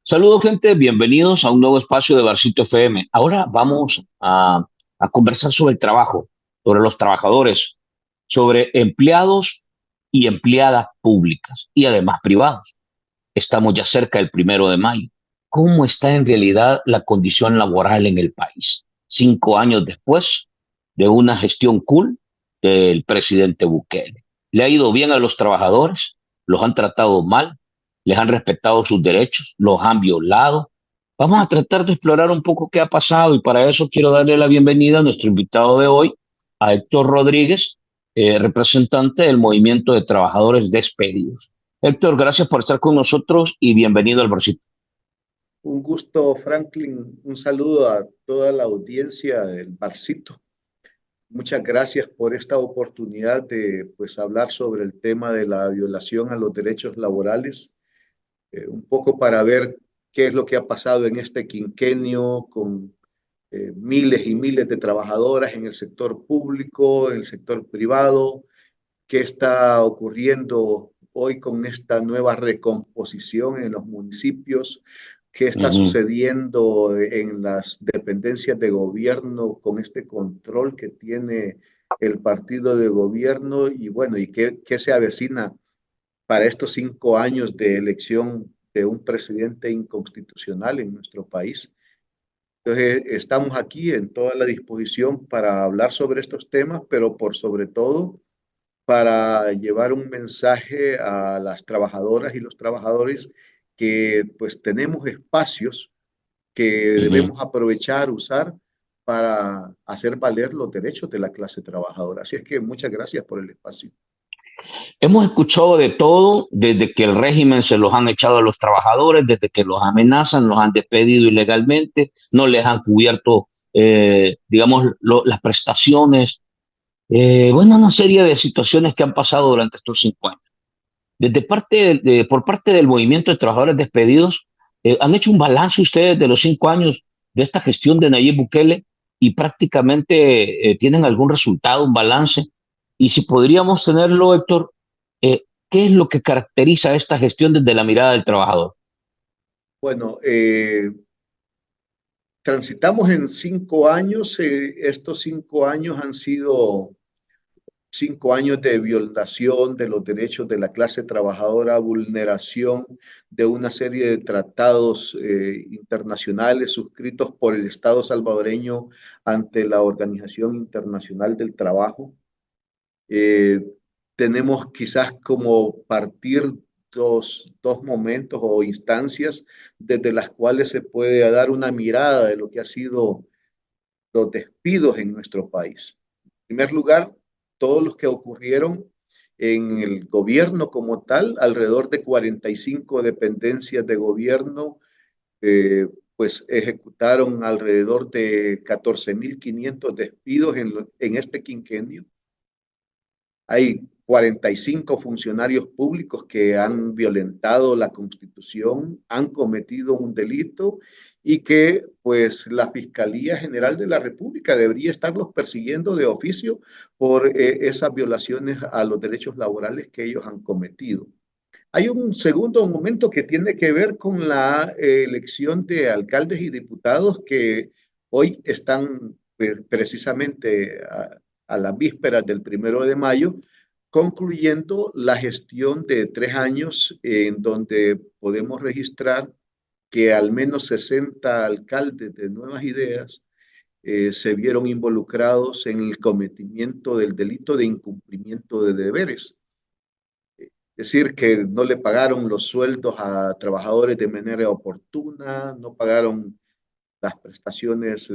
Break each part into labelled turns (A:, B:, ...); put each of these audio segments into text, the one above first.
A: Saludos, gente. Bienvenidos a un nuevo espacio de Barcito FM. Ahora vamos a conversar sobre el trabajo, sobre los trabajadores, sobre empleados y empleadas públicas y además privados. Estamos ya cerca del 1 de mayo. ¿Cómo está en realidad la condición laboral en el país? 5 años después de una gestión cool del presidente Bukele. ¿Le ha ido bien a los trabajadores? ¿Los han tratado mal? ¿Les han respetado sus derechos? ¿Los han violado? Vamos a tratar de explorar un poco qué ha pasado y para eso quiero darle la bienvenida a nuestro invitado de hoy, a Héctor Rodríguez, representante del Movimiento de Trabajadores Despedidos. Héctor, gracias por estar con nosotros y bienvenido al Bracito.
B: Un gusto, Franklin. Un saludo a toda la audiencia del Barcito. Muchas gracias por esta oportunidad de hablar sobre el tema de la violación a los derechos laborales, un poco para ver qué es lo que ha pasado en este quinquenio con miles y miles de trabajadoras en el sector público, en el sector privado, qué está ocurriendo hoy con esta nueva recomposición en los municipios, qué está
A: Ujú.
B: sucediendo en las dependencias de gobierno con este control que tiene el partido de gobierno y bueno, y qué se avecina para estos 5 años de elección de un presidente inconstitucional en nuestro país. Entonces, estamos aquí en toda la disposición para hablar sobre estos temas, pero por sobre todo para llevar un mensaje a las trabajadoras y los trabajadores que pues tenemos espacios que
A: Ujú.
B: debemos aprovechar, usar para hacer valer los derechos de la clase trabajadora. Así es que muchas gracias por el espacio.
A: Hemos escuchado de todo, desde que el régimen se los han echado a los trabajadores, desde que los amenazan, los han despedido ilegalmente, no les han cubierto, digamos, las prestaciones. Bueno, una serie de situaciones que han pasado durante estos 5 años. Por parte del movimiento de trabajadores despedidos, ¿han hecho un balance ustedes de los 5 años de esta gestión de Nayib Bukele y prácticamente tienen algún resultado, un balance? Y si podríamos tenerlo, Héctor, ¿qué es lo que caracteriza esta gestión desde la mirada del trabajador?
B: Bueno, transitamos en 5 años. Estos 5 años han sido 5 años de violación de los derechos de la clase trabajadora, vulneración de una serie de tratados internacionales suscritos por el Estado salvadoreño ante la Organización Internacional del Trabajo. Eh, Tenemos quizás como partir dos momentos o instancias desde las cuales se puede dar una mirada de lo que ha sido los despidos en nuestro país. En primer lugar, todos los que ocurrieron en el gobierno como tal, alrededor de 45 dependencias de gobierno, pues ejecutaron alrededor de 14.500 despidos en este quinquenio. Hay 45 funcionarios públicos que han violentado la Constitución, han cometido un delito y que pues la Fiscalía General de la República debería estarlos persiguiendo de oficio por esas violaciones a los derechos laborales que ellos han cometido. Hay un segundo momento que tiene que ver con la elección de alcaldes y diputados que hoy están precisamente a las vísperas del 1 de mayo, concluyendo la gestión de 3 años en donde podemos registrar que al menos 60 alcaldes de Nuevas Ideas se vieron involucrados en el cometimiento del delito de incumplimiento de deberes. Es decir, que no le pagaron los sueldos a trabajadores de manera oportuna, no pagaron las prestaciones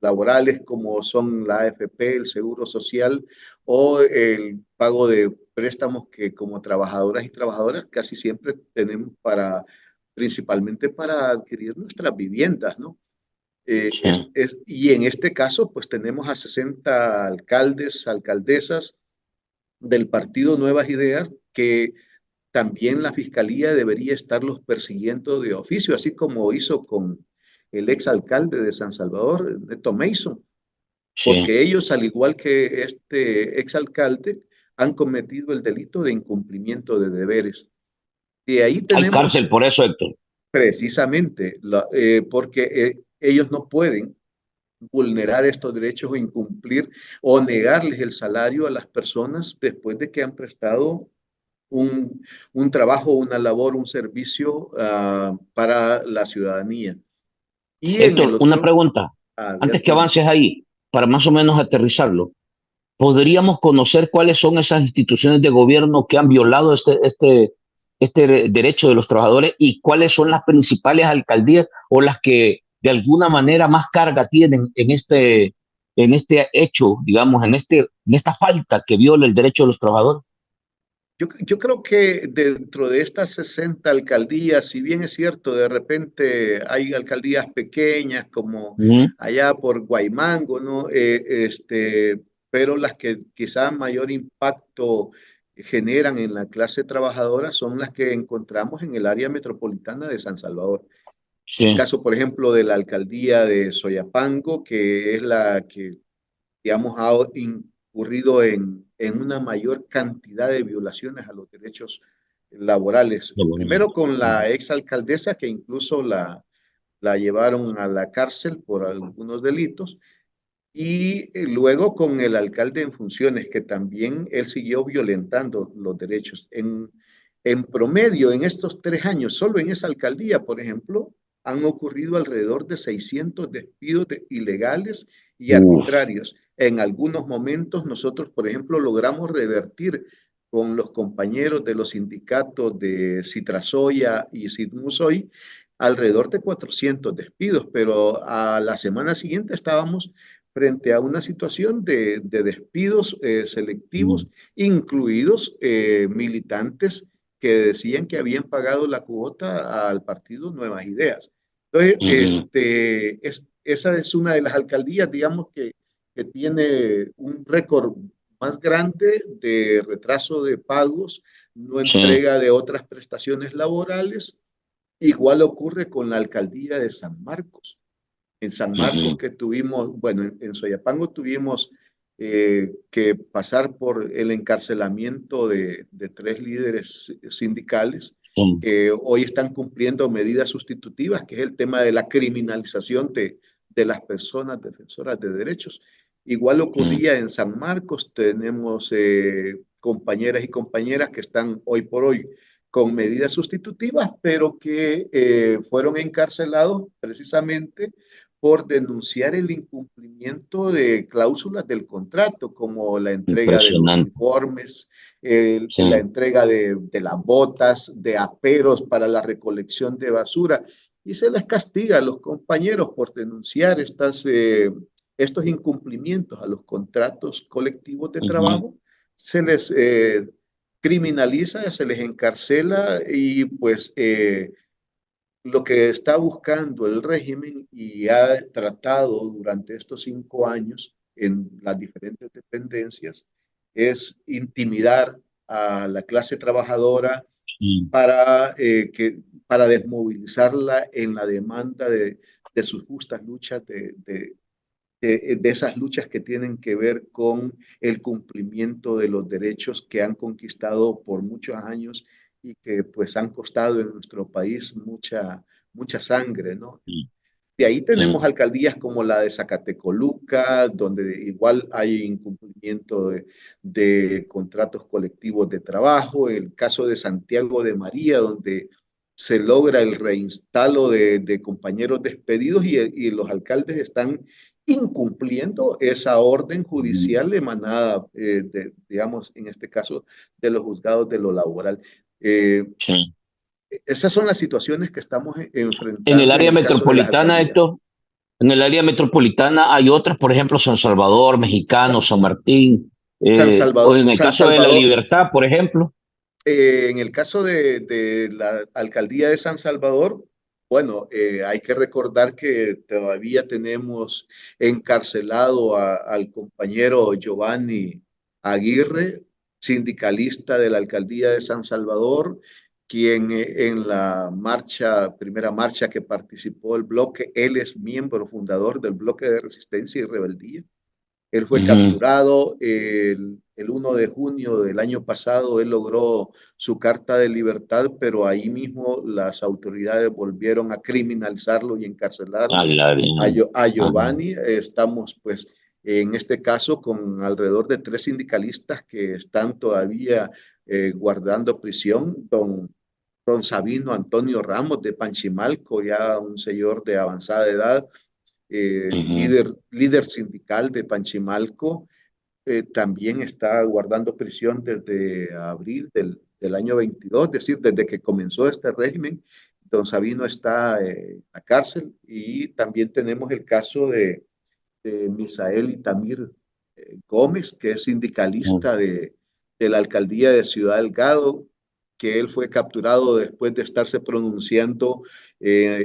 B: laborales como son la AFP, el Seguro Social o el pago de préstamos que como trabajadoras y trabajadoras casi siempre tenemos para, principalmente para adquirir nuestras viviendas, ¿no?
A: Sí.
B: Y en este caso, pues tenemos a 60 alcaldes, alcaldesas del partido Nuevas Ideas que también la fiscalía debería estarlos persiguiendo de oficio, así como hizo con el exalcalde de San Salvador, Neto Mason,
A: Sí.
B: porque ellos, al igual que este exalcalde, han cometido el delito de incumplimiento de deberes. De ahí
A: Hay
B: tenemos,
A: cárcel por eso, Héctor.
B: precisamente, porque ellos no pueden vulnerar estos derechos o incumplir o negarles el salario a las personas después de que han prestado un trabajo, una labor, un servicio para la ciudadanía. Y en el
A: Héctor, una
B: otro,
A: pregunta,
B: a
A: antes
B: ver,
A: que
B: dime.
A: avances ahí, para más o menos aterrizarlo. ¿Podríamos conocer cuáles son esas instituciones de gobierno que han violado este derecho de los trabajadores y cuáles son las principales alcaldías o las que de alguna manera más carga tienen en este hecho, digamos, en esta falta que viola el derecho de los trabajadores?
B: Yo creo que dentro de estas 60 alcaldías, si bien es cierto, de repente hay alcaldías pequeñas como
A: Ujú.
B: allá por Guaymango, ¿no? Pero las que quizá mayor impacto generan en la clase trabajadora son las que encontramos en el área metropolitana de San Salvador. El
A: Sí,
B: caso, por ejemplo, de la alcaldía de Soyapango, que es la que digamos, ha incurrido en una mayor cantidad de violaciones a los derechos laborales.
A: laboral.
B: Primero con la exalcaldesa, que incluso la llevaron a la cárcel por algunos delitos, y luego con el alcalde en funciones, que también él siguió violentando los derechos. En promedio, en estos 3 años, solo en esa alcaldía, por ejemplo, han ocurrido alrededor de 600 despidos ilegales y
A: Uf,
B: arbitrarios. En algunos momentos nosotros, por ejemplo, logramos revertir con los compañeros de los sindicatos de Citrasoya y Sidmusoy alrededor de 400 despidos, pero a la semana siguiente estábamos frente a una situación de despidos selectivos, incluidos militantes que decían que habían pagado la cuota al partido Nuevas Ideas. Entonces, esa es una de las alcaldías, digamos, que tiene un récord más grande de retraso de pagos, no
A: sí,
B: entrega de otras prestaciones laborales. Igual ocurre con la alcaldía de San Marcos. En San Marcos
A: ujú,
B: que tuvimos, bueno, en Soyapango tuvimos que pasar por el encarcelamiento de 3 líderes sindicales
A: sí,
B: que hoy están cumpliendo medidas sustitutivas, que es el tema de la criminalización de las personas defensoras de derechos. Igual
A: sí,
B: ocurría en San Marcos, tenemos compañeras y compañeras que están hoy por hoy con medidas sustitutivas, pero que fueron encarcelados precisamente por denunciar el incumplimiento de cláusulas del contrato, como la entrega de los
A: impresionante.
B: uniformes, la
A: Sí,
B: entrega de las botas, de aperos para la recolección de basura, y se les castiga a los compañeros por denunciar estos incumplimientos a los contratos colectivos de
A: ujú,
B: trabajo, se les criminaliza, se les encarcela y pues lo que está buscando el régimen y ha tratado durante estos 5 años en las diferentes dependencias es intimidar a la clase trabajadora
A: sí,
B: para desmovilizarla en la demanda de sus justas luchas, de esas luchas que tienen que ver con el cumplimiento de los derechos que han conquistado por muchos años y que pues han costado en nuestro país mucha sangre, ¿no?
A: sí,
B: De ahí tenemos
A: sí,
B: alcaldías como la de Zacatecoluca, donde igual hay incumplimiento de contratos colectivos de trabajo, el caso de Santiago de María, donde se logra el reinstalo de compañeros despedidos y los alcaldes están incumpliendo esa orden
A: ujú,
B: judicial emanada, digamos, en este caso, de los juzgados de lo laboral. Eh,
A: sí.
B: Esas son las situaciones que estamos
A: En el
B: enfrentando en
A: área
B: el caso de las
A: metropolitana,
B: alcaldías.
A: Héctor, en el área metropolitana hay otras, por ejemplo, San Salvador, Mexicano, San Martín, o en el
B: San
A: caso de La
B: Salvador,
A: Libertad, por ejemplo.
B: en el caso de la alcaldía de San Salvador, bueno, hay que recordar que todavía tenemos encarcelado al compañero Giovanni Aguirre, sindicalista de la alcaldía de San Salvador, quien en la primera marcha que participó el bloque, él es miembro fundador del bloque de resistencia y rebeldía. Él fue
A: ujú.
B: capturado el 1 de junio del año pasado, él logró su carta de libertad, pero ahí mismo las autoridades volvieron a criminalizarlo y
A: A
B: encarcelarlo.
A: la
B: A
A: ajá,
B: Giovanni estamos pues en este caso con alrededor de 3 sindicalistas que están todavía guardando prisión. Don Sabino Antonio Ramos de Panchimalco, ya un señor de avanzada edad,
A: ujú,
B: líder sindical de Panchimalco, también está guardando prisión desde abril del año 22, es decir, desde que comenzó este régimen. Don Sabino está en la cárcel y también tenemos el caso de Misael Itamir Gómez, que es
A: ujú,
B: sindicalista de la alcaldía de Ciudad Delgado, que él fue capturado después de estarse pronunciando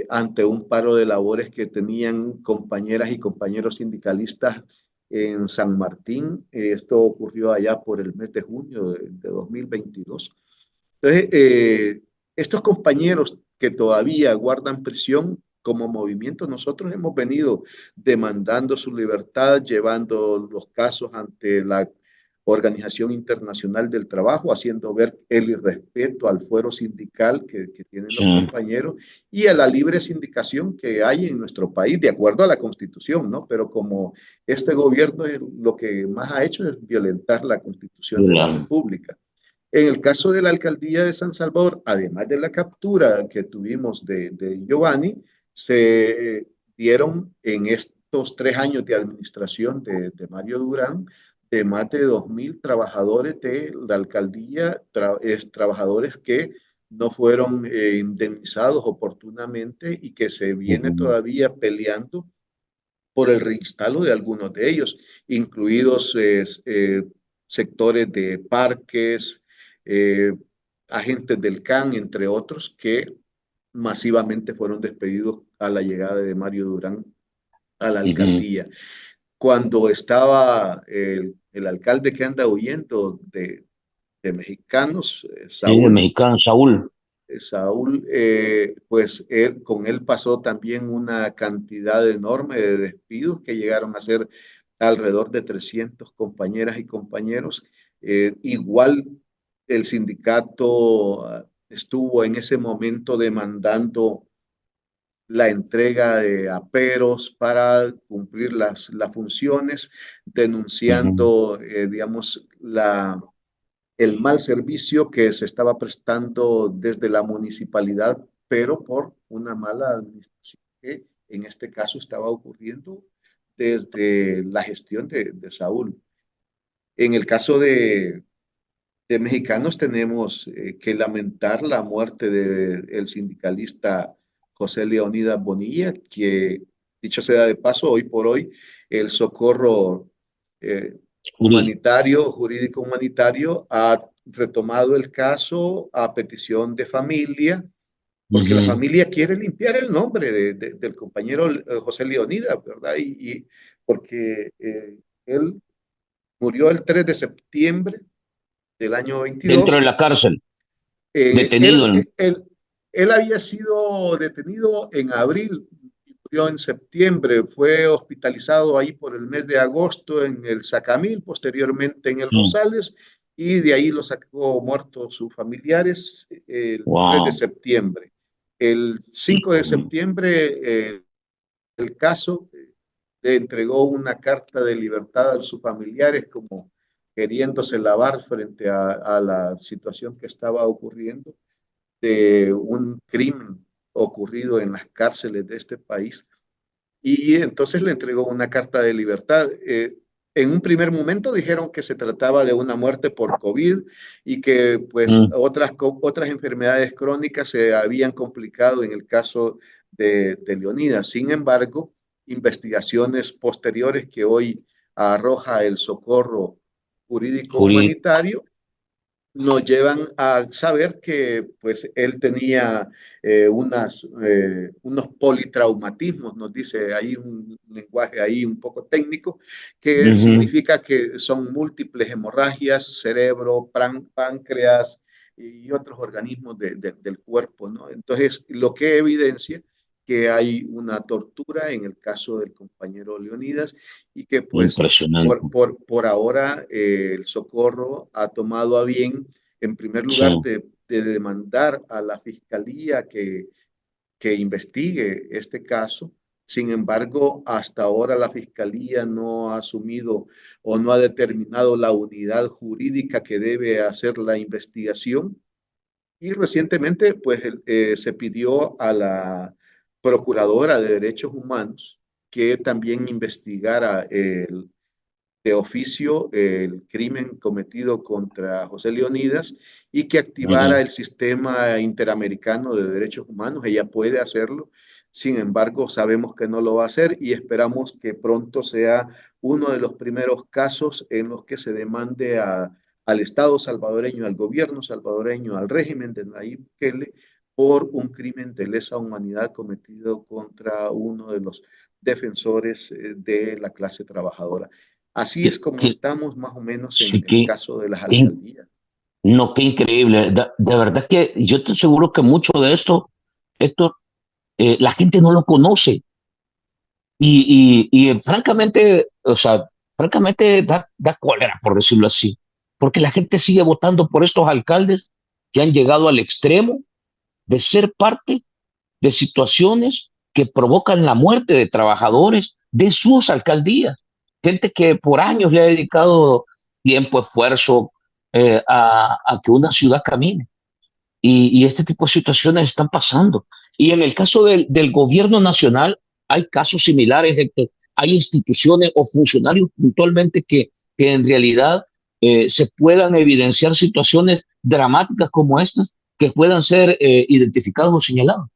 B: ante un paro de labores que tenían compañeras y compañeros sindicalistas en San Martín. Esto ocurrió allá por el mes de junio de 2022. Entonces, estos compañeros que todavía guardan prisión como movimiento, nosotros hemos venido demandando su libertad, llevando los casos ante la Organización Internacional del Trabajo, haciendo ver el irrespeto al fuero sindical que tienen
A: sí,
B: los compañeros y a la libre sindicación que hay en nuestro país, de acuerdo a la Constitución, ¿no? Pero como este gobierno lo que más ha hecho es violentar la Constitución de la
A: claro,
B: República. En el caso de la alcaldía de San Salvador, además de la captura que tuvimos de Giovanni, se dieron en estos 3 años de administración de Mario Durán de más de 2.000 trabajadores de la alcaldía, trabajadores que no fueron indemnizados oportunamente y que se viene
A: ujú,
B: todavía peleando por el reinstalo de algunos de ellos, incluidos sectores de parques, eh, agentes del CAN, entre otros, que masivamente fueron despedidos a la llegada de Mario Durán a la
A: ujú.
B: alcaldía. Cuando estaba el alcalde que anda huyendo de mexicanos,
A: Sí, el
B: Saúl,
A: mexicano Saúl.
B: Saúl, pues con él pasó también una cantidad enorme de despidos que llegaron a ser alrededor de 300 compañeras y compañeros. Igual el sindicato estuvo en ese momento demandando la entrega de aperos para cumplir las funciones,
A: Ujú,
B: denunciando, digamos, el mal servicio que se estaba prestando desde la municipalidad, pero por una mala administración que en este caso estaba ocurriendo desde la gestión de Saúl. En el caso de mexicanos tenemos que lamentar la muerte del sindicalista José Leonidas Bonilla, que dicho sea de paso, hoy por hoy el socorro
A: Uri,
B: humanitario, jurídico humanitario, ha retomado el caso a petición de familia, porque la
A: ujú,
B: familia quiere limpiar el nombre del compañero José Leonidas, ¿verdad? Y porque él murió el 3 de septiembre del año
A: dentro de
B: 22.
A: la cárcel,
B: Eh,
A: detenido
B: él,
A: en...
B: él, él había sido detenido en abril, murió en septiembre, fue hospitalizado ahí por el mes de agosto en el Sacamil, posteriormente en el Rosales, y de ahí lo sacó muerto sus familiares el 3 de
A: Wow.
B: septiembre. El 5 de septiembre, el caso le entregó una carta de libertad a sus familiares como queriéndose lavar frente a la situación que estaba ocurriendo de un crimen ocurrido en las cárceles de este país y entonces le entregó una carta de libertad. En un primer momento dijeron que se trataba de una muerte por COVID y que pues otras enfermedades crónicas se habían complicado en el caso de Leonidas. Sin embargo, investigaciones posteriores que hoy arroja el socorro jurídico
A: Jurídico.
B: humanitario nos llevan a saber que pues él tenía unos politraumatismos, nos dice ahí un lenguaje ahí un poco técnico, que
A: Ujú,
B: significa que son múltiples hemorragias, cerebro, páncreas y otros organismos del cuerpo, ¿no? Entonces, lo que evidencia que hay una tortura en el caso del compañero Leonidas y que pues
A: Impresionante.
B: por ahora el Socorro ha tomado a bien, en primer
A: Sí.
B: lugar, de demandar a la fiscalía que investigue este caso. Sin embargo, hasta ahora la Fiscalía no ha asumido o no ha determinado la unidad jurídica que debe hacer la investigación. Y recientemente, pues, se pidió a la Procuradora de Derechos Humanos que también investigara de oficio el crimen cometido contra José Leonidas y que activara
A: Ujú.
B: el sistema interamericano de derechos humanos. Ella puede hacerlo, sin embargo, sabemos que no lo va a hacer y esperamos que pronto sea uno de los primeros casos en los que se demande al Estado salvadoreño, al gobierno salvadoreño, al régimen de Nayib Bukele por un crimen de lesa humanidad cometido contra uno de los defensores de la clase trabajadora. Así es
A: Que,
B: como
A: que,
B: estamos más o menos en
A: sí,
B: el caso de las
A: que-
B: alcaldías.
A: no, qué increíble. De verdad que yo te aseguro que mucho de esto, Héctor, la gente no lo conoce. Francamente, o sea, francamente da cólera, por decirlo así, porque la gente sigue votando por estos alcaldes que han llegado al extremo de ser parte de situaciones que provocan la muerte de trabajadores de sus alcaldías. Gente que por años le ha dedicado tiempo, esfuerzo a que una ciudad camine. Este tipo de situaciones están pasando. Y en el caso del gobierno nacional, hay casos similares de que hay instituciones o funcionarios puntualmente que en realidad se puedan evidenciar situaciones dramáticas como estas que puedan ser identificados o señalados.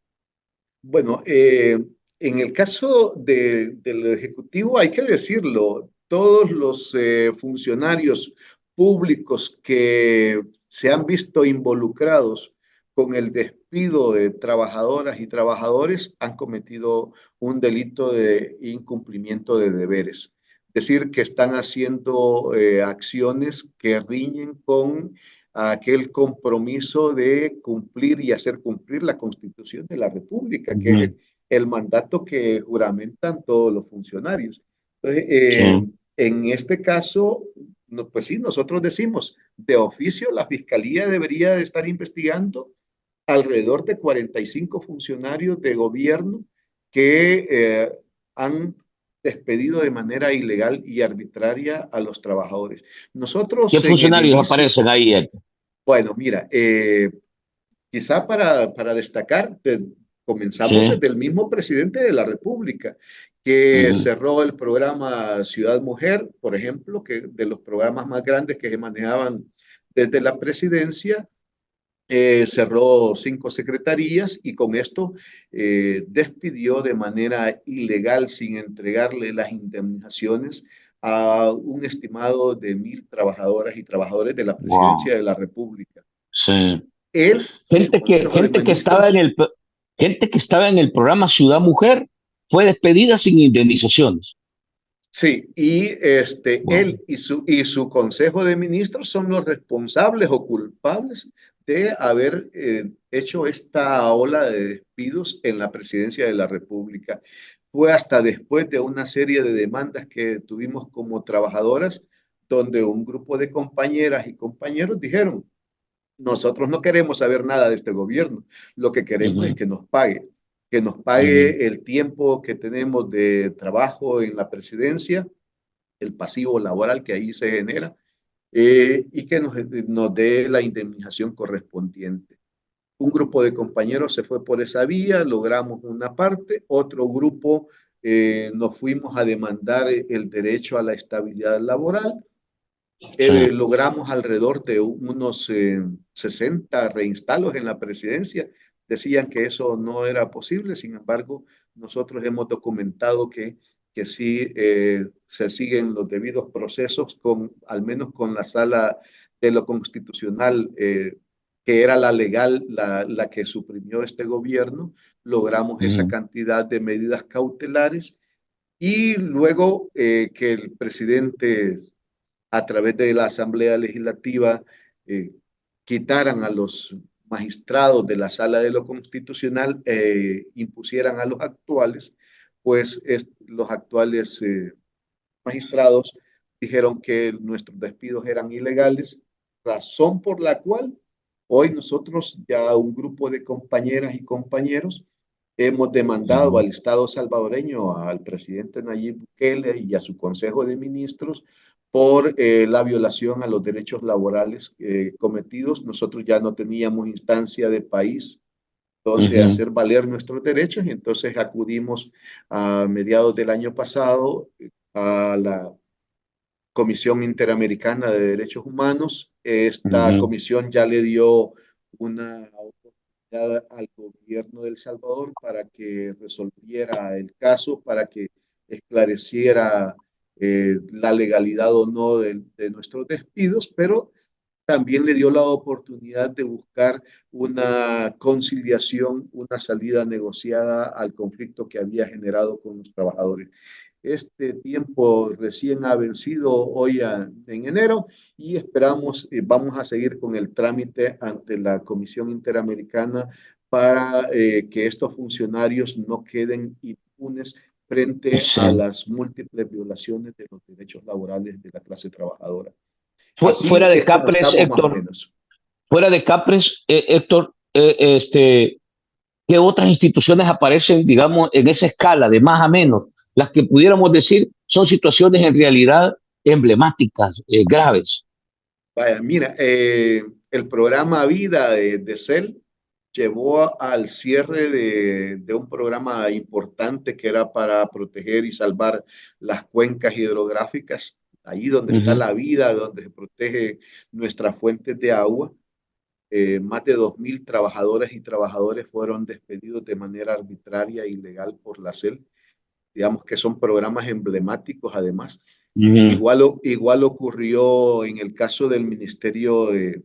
B: Bueno, en el caso del Ejecutivo, hay que decirlo, todos los funcionarios públicos que se han visto involucrados con el despido de trabajadoras y trabajadores han cometido un delito de incumplimiento de deberes. Es decir, que están haciendo acciones que riñen con aquel compromiso de cumplir y hacer cumplir la Constitución de la República, que es
A: Ujú.
B: el mandato que juramentan todos los funcionarios. Entonces,
A: Sí.
B: en este caso, no, pues sí, nosotros decimos, de oficio la Fiscalía debería de estar investigando alrededor de 45 funcionarios de gobierno que han despedido de manera ilegal y arbitraria a los trabajadores.
A: ¿Qué
B: Nosotros en el
A: funcionarios
B: inicio,
A: aparecen ahí, Héctor?
B: bueno, mira, quizá para destacar, comenzamos
A: Sí.
B: desde el mismo presidente de la República, que
A: Ujú.
B: cerró el programa Ciudad Mujer, por ejemplo, que de los programas más grandes que se manejaban desde la presidencia, cerró 5 secretarías y con esto despidió de manera ilegal, sin entregarle las indemnizaciones, a un estimado de 1.000 trabajadoras y trabajadores de la
A: Wow.
B: presidencia de la República.
A: Sí.
B: Él y el Consejo de
A: Gente que estaba
B: Ministros.
A: gente que estaba en el programa Ciudad Mujer fue despedida sin indemnizaciones.
B: Sí, y
A: Wow.
B: él y su Consejo de Ministros son los responsables o culpables de haber hecho esta ola de despidos en la presidencia de la República. Fue hasta después de una serie de demandas que tuvimos como trabajadoras, donde un grupo de compañeras y compañeros dijeron, nosotros no queremos saber nada de este gobierno, lo que queremos es
A: Ujú.
B: que nos
A: Ujú.
B: pague el tiempo que tenemos de trabajo en la presidencia, el pasivo laboral que ahí se genera, y que nos dé la indemnización correspondiente. Un grupo de compañeros se fue por esa vía, logramos una parte, otro grupo nos fuimos a demandar el derecho a la estabilidad laboral,
A: Sí.
B: logramos alrededor de unos 60 reinstalos en la presidencia. Decían que eso no era posible, sin embargo, nosotros hemos documentado que sí se siguen los debidos procesos, al menos con la sala de lo constitucional, que era la legal, la que suprimió este gobierno. Logramos esa
A: Ujú.
B: cantidad de medidas cautelares y luego que el presidente a través de la Asamblea Legislativa eh, quitaran a los magistrados de la Sala de lo Constitucional impusieran a los actuales, pues los actuales magistrados dijeron que nuestros despidos eran ilegales, razón por la cual hoy nosotros, ya un grupo de compañeras y compañeros, hemos demandado
A: Ujú.
B: al Estado salvadoreño, al presidente Nayib Bukele y a su Consejo de Ministros por la violación a los derechos laborales cometidos. Nosotros ya no teníamos instancia de país donde
A: Ujú.
B: hacer valer nuestros derechos y entonces acudimos a mediados del año pasado a la Comisión Interamericana de Derechos Humanos. Esta
A: Ujú.
B: comisión ya le dio una oportunidad al gobierno de El Salvador para que resolviera el caso, para que esclareciera la legalidad o no de nuestros despidos, pero también le dio la oportunidad de buscar una conciliación, una salida negociada al conflicto que había generado con los trabajadores. Este tiempo recién ha vencido hoy en enero y esperamos, vamos a seguir con el trámite ante la Comisión Interamericana para que estos funcionarios no queden impunes frente a
A: Sí.
B: las múltiples violaciones de los derechos laborales de la clase trabajadora.
A: Fuera
B: Así
A: de
B: es como
A: Capres,
B: estamos más o
A: Héctor,
B: menos.
A: fuera de Capres, Héctor, ¿qué otras instituciones aparecen, digamos, en esa escala de más a menos? Las que pudiéramos decir son situaciones en realidad emblemáticas, graves.
B: Vaya, mira, el programa Vida de CEL llevó al cierre de un programa importante que era para proteger y salvar las cuencas hidrográficas, ahí donde está
A: Ujú.
B: la vida, donde se protege nuestras fuentes de agua. Más de 2.000 trabajadoras y trabajadores fueron despedidos de manera arbitraria e ilegal por la CEL. Digamos que son programas emblemáticos además.
A: Ujú.
B: Igual ocurrió en el caso del Ministerio de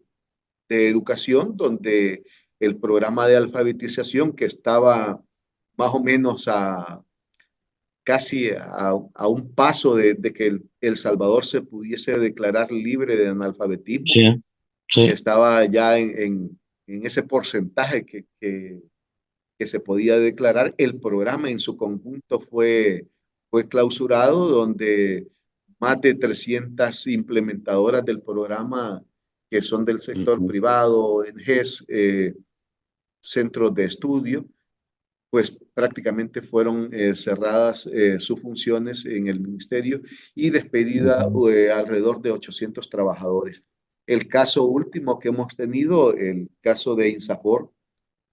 B: Educación, donde el programa de alfabetización que estaba más o menos casi a un paso de que el Salvador se pudiese declarar libre de analfabetismo,
A: Sí,
B: que
A: sí.
B: estaba ya en ese porcentaje que se podía declarar. El programa en su conjunto fue clausurado, donde más de 300 implementadoras del programa, que son del sector
A: Ujú.
B: privado, ONGs, centros de estudio, pues prácticamente fueron cerradas sus funciones en el ministerio y despedida
A: Ujú.
B: alrededor de 800 trabajadores. El caso último que hemos tenido, el caso de Insafor,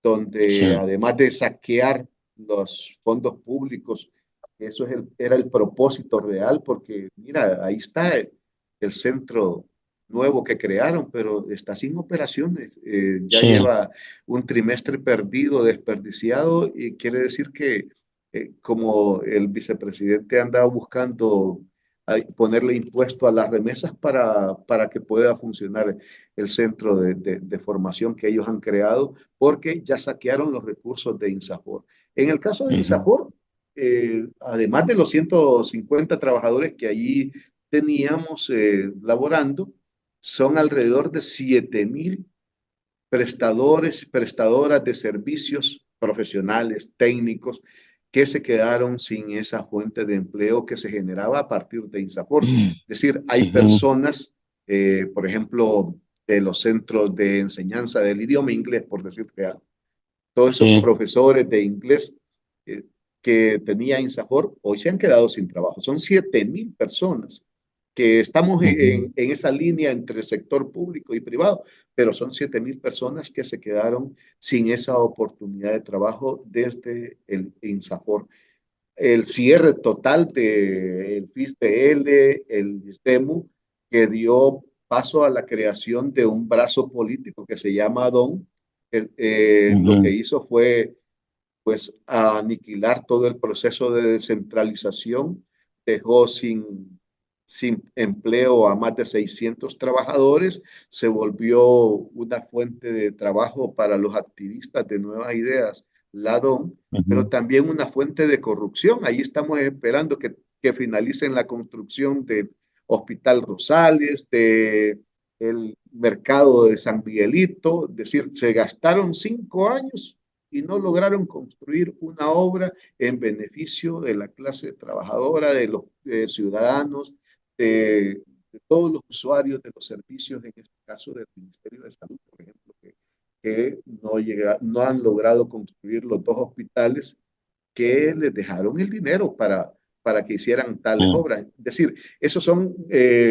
B: donde
A: Sí.
B: además de saquear los fondos públicos, eso era el propósito real, porque mira, ahí está el centro nuevo que crearon, pero está sin operaciones. Ya
A: Sí.
B: lleva un trimestre perdido, desperdiciado, y quiere decir que como el vicepresidente anda buscando ponerle impuesto a las remesas para que pueda funcionar el centro de formación que ellos han creado, porque ya saquearon los recursos de INSAFOR. En el caso de
A: Ujú.
B: INSAFOR, además de los 150 trabajadores que allí teníamos laborando, son alrededor de 7.000 prestadores, prestadoras de servicios profesionales, técnicos, que se quedaron sin esa fuente de empleo que se generaba a partir de INSAFOR. Es decir, hay
A: Ujú.
B: personas, por ejemplo, de los centros de enseñanza del idioma inglés, por decirte algo, todos esos
A: Sí.
B: profesores de inglés eh, que tenía INSAFOR, hoy se han quedado sin trabajo. Son 7.000 personas que estamos
A: Ujú.
B: en esa línea entre el sector público y privado, pero son 7.000 personas que se quedaron sin esa oportunidad de trabajo desde el INSAFOR. El cierre total del FISTL, el ISTEMU, que dio paso a la creación de un brazo político que se llama ADON, lo que
A: Ujú.
B: hizo fue pues a aniquilar todo el proceso de descentralización, dejó sin empleo a más de 600 trabajadores, se volvió una fuente de trabajo para los activistas de nuevas ideas, la DOM, pero
A: Ujú.
B: también una fuente de corrupción. Ahí estamos esperando que finalicen la construcción del Hospital Rosales, el mercado de San Miguelito, es decir, se gastaron 5 años y no lograron construir una obra en beneficio de la clase trabajadora, de los ciudadanos, de todos los usuarios de los servicios, en este caso del Ministerio de Salud, por ejemplo, que no han logrado construir los 2 hospitales que les dejaron el dinero para que hicieran tales
A: Mm,
B: obras. Es decir, esos son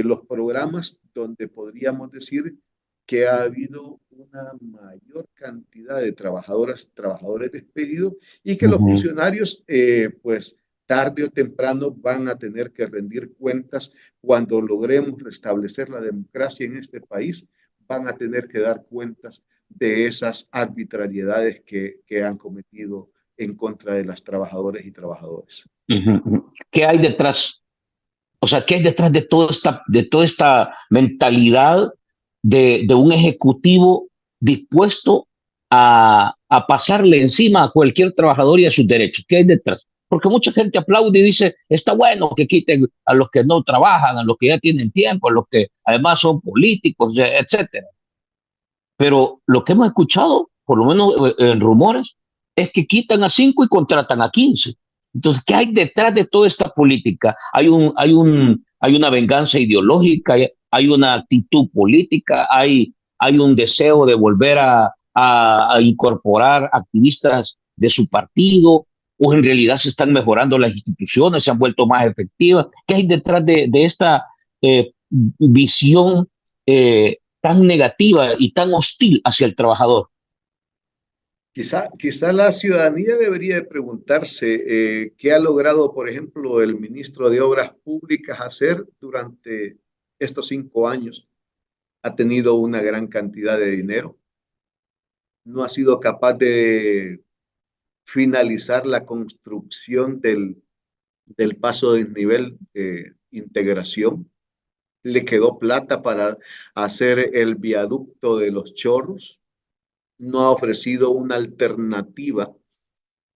B: los programas donde podríamos decir que ha habido una mayor cantidad de trabajadoras, trabajadores despedidos y que los
A: ujú.
B: funcionarios, pues tarde o temprano van a tener que rendir cuentas cuando logremos restablecer la democracia en este país, van a tener que dar cuentas de esas arbitrariedades que han cometido en contra de las trabajadoras y trabajadores.
A: Ujú, ujú. ¿Qué hay detrás? O sea, ¿qué hay detrás de toda esta mentalidad de un ejecutivo dispuesto a pasarle encima a cualquier trabajador y a sus derechos? ¿Qué hay detrás? Porque mucha gente aplaude y dice, está bueno que quiten a los que no trabajan, a los que ya tienen tiempo, a los que además son políticos, etcétera. Pero lo que hemos escuchado, por lo menos en rumores, es que quitan a 5 y contratan a 15. Entonces, ¿qué hay detrás de toda esta política? Hay una venganza ideológica, hay una actitud política, hay un deseo de volver a incorporar activistas de su partido, o en realidad se están mejorando las instituciones, se han vuelto más efectivas. ¿Qué hay detrás de esta visión tan negativa y tan hostil hacia el trabajador?
B: Quizá la ciudadanía debería de preguntarse qué ha logrado, por ejemplo, el ministro de Obras Públicas hacer durante estos 5 años. Ha tenido una gran cantidad de dinero, no ha sido capaz de finalizar la construcción del paso de nivel de integración. Le quedó plata para hacer el viaducto de los Chorros. No ha ofrecido una alternativa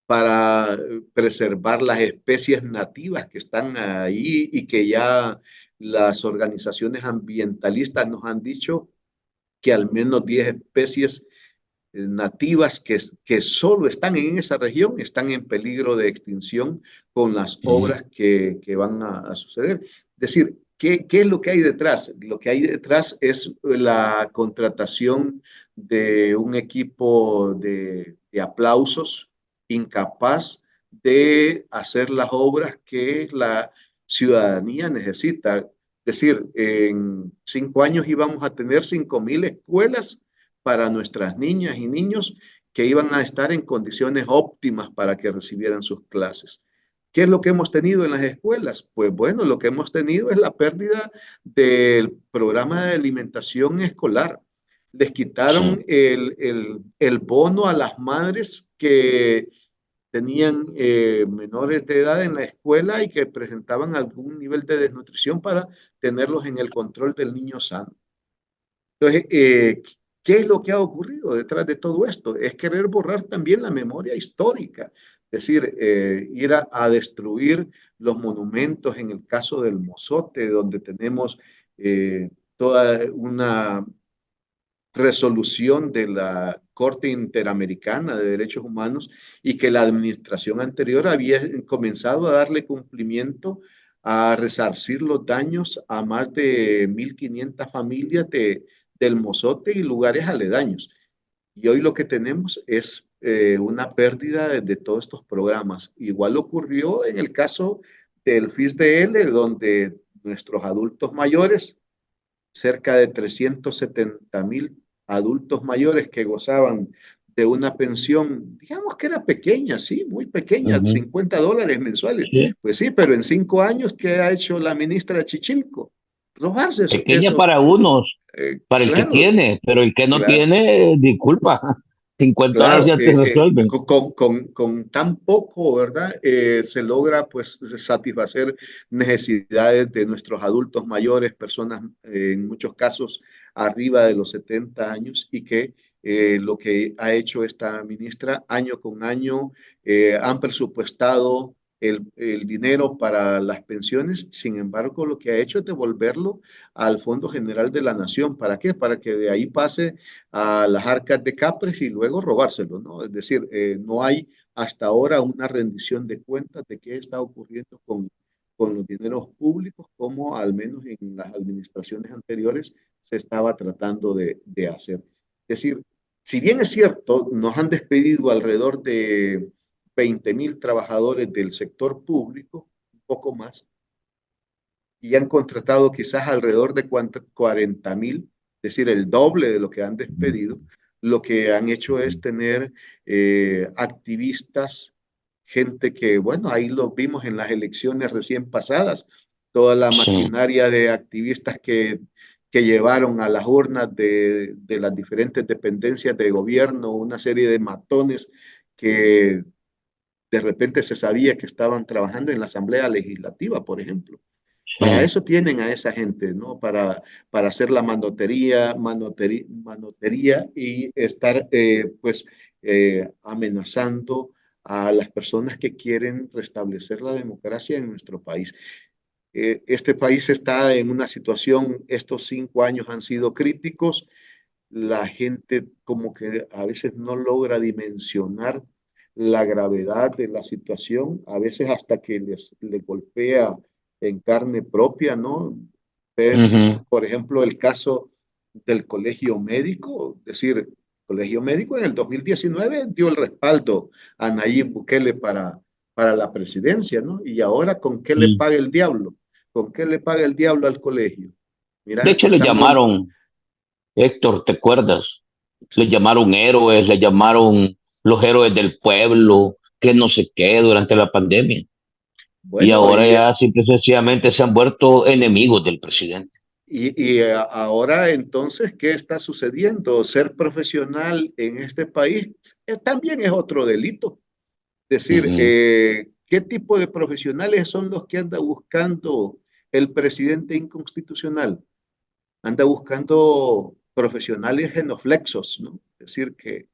B: para preservar las especies nativas que están ahí y que ya las organizaciones ambientalistas nos han dicho que al menos 10 especies nativas que solo están en esa región están en peligro de extinción con las
A: Uh
B: obras que van a suceder. Es decir, ¿qué es lo que hay detrás? Lo que hay detrás es la contratación de un equipo de aplausos incapaz de hacer las obras que la ciudadanía necesita. Es decir, en 5 años íbamos a tener 5,000 escuelas para nuestras niñas y niños que iban a estar en condiciones óptimas para que recibieran sus clases. ¿Qué es lo que hemos tenido en las escuelas? Pues bueno, lo que hemos tenido es la pérdida del programa de alimentación escolar. Les quitaron
A: Sí.
B: el bono a las madres que tenían menores de edad en la escuela y que presentaban algún nivel de desnutrición para tenerlos en el control del niño sano. Entonces, ¿qué es lo que ha ocurrido detrás de todo esto? Es querer borrar también la memoria histórica, es decir, ir a destruir los monumentos en el caso del Mozote, donde tenemos toda una resolución de la Corte Interamericana de Derechos Humanos y que la administración anterior había comenzado a darle cumplimiento a resarcir los daños a más de 1.500 familias del Mozote y lugares aledaños. Y hoy lo que tenemos es una pérdida de todos estos programas. Igual ocurrió en el caso del FISDL, donde nuestros adultos mayores, cerca de 370,000 adultos mayores que gozaban de una pensión, digamos que era pequeña, sí, muy pequeña,
A: Ujú.
B: $50 mensuales.
A: Sí.
B: Pues sí, pero en 5 años, ¿qué ha hecho la ministra Chichilco? Robarse
A: Pequeña para unos, para el que
B: claro,
A: tiene, pero el que no
B: claro,
A: tiene, disculpa, 50
B: claro,
A: ya te resuelven.
B: con tan poco, ¿verdad? Se logra pues satisfacer necesidades de nuestros adultos mayores, personas en muchos casos arriba de los 70 años y que lo que ha hecho esta ministra año con año han presupuestado el dinero para las pensiones. Sin embargo, lo que ha hecho es devolverlo al Fondo General de la Nación. ¿Para qué? Para que de ahí pase a las arcas de Capres y luego robárselo, ¿no? Es decir, no hay hasta ahora una rendición de cuentas de qué está ocurriendo con los dineros públicos, como al menos en las administraciones anteriores se estaba tratando de hacer. Es decir, si bien es cierto, nos han despedido alrededor de 20.000 trabajadores del sector público, un poco más, y han contratado quizás alrededor de 40.000, es decir, el doble de lo que han despedido. Lo que han hecho es tener activistas, gente que, bueno, ahí lo vimos en las elecciones recién pasadas, toda la
A: Sí.
B: maquinaria de activistas que llevaron a las urnas de las diferentes dependencias de gobierno una serie de matones que de repente se sabía que estaban trabajando en la Asamblea Legislativa, por ejemplo. Para
A: Sí.
B: eso tienen a esa gente, ¿no? Para hacer la manotería y estar, pues, amenazando a las personas que quieren restablecer la democracia en nuestro país. Este país está en una situación, estos 5 años han sido críticos, la gente como que a veces no logra dimensionar la gravedad de la situación, a veces hasta que le golpea en carne propia, ¿no? Ves,
A: Ujú.
B: por ejemplo, el caso del colegio médico, es decir, el colegio médico en el 2019 dio el respaldo a Nayib Bukele para la presidencia, ¿no? Y ahora, ¿con qué le
A: Sí.
B: paga el diablo? ¿Con qué le paga el diablo al colegio?
A: De
B: Mira,
A: hecho, le llamaron, Héctor, ¿te acuerdas? Le
B: sí,
A: llamaron héroes, le llamaron los héroes del pueblo, que no sé qué, durante la pandemia. Y
B: bueno,
A: ahora ya simple y sencillamente se han vuelto enemigos del presidente.
B: ahora entonces, ¿qué está sucediendo? Ser profesional en este país también es otro delito. Es decir,
A: Ujú.
B: ¿qué tipo de profesionales son los que anda buscando el presidente inconstitucional? Anda buscando profesionales genoflexos, ¿no? Es decir, que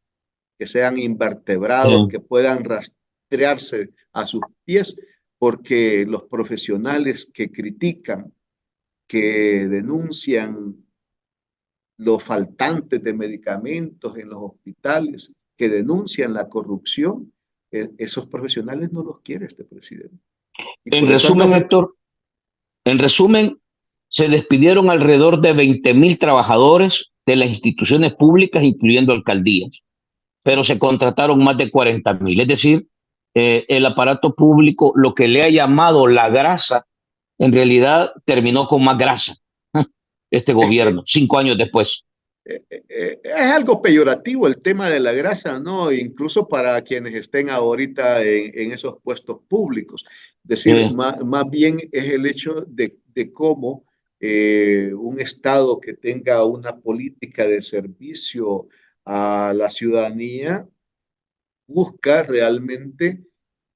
B: sean invertebrados,
A: Sí.
B: que puedan rastrearse a sus pies, porque los profesionales que critican, que denuncian los faltantes de medicamentos en los hospitales, que denuncian la corrupción, esos profesionales no los quiere este presidente. Y
A: En
B: por eso anda,
A: resumen, Héctor, en resumen, se despidieron alrededor de 20.000 trabajadores de las instituciones públicas, incluyendo alcaldías, pero se contrataron más de 40.000. Es decir, el aparato público, lo que le ha llamado la grasa, en realidad terminó con más grasa este gobierno, 5 años después.
B: es algo peyorativo el tema de la grasa, ¿no? Incluso para quienes estén ahorita en esos puestos públicos. Es decir,
A: Eh,
B: más bien es el hecho de cómo un Estado que tenga una política de servicio a la ciudadanía busca realmente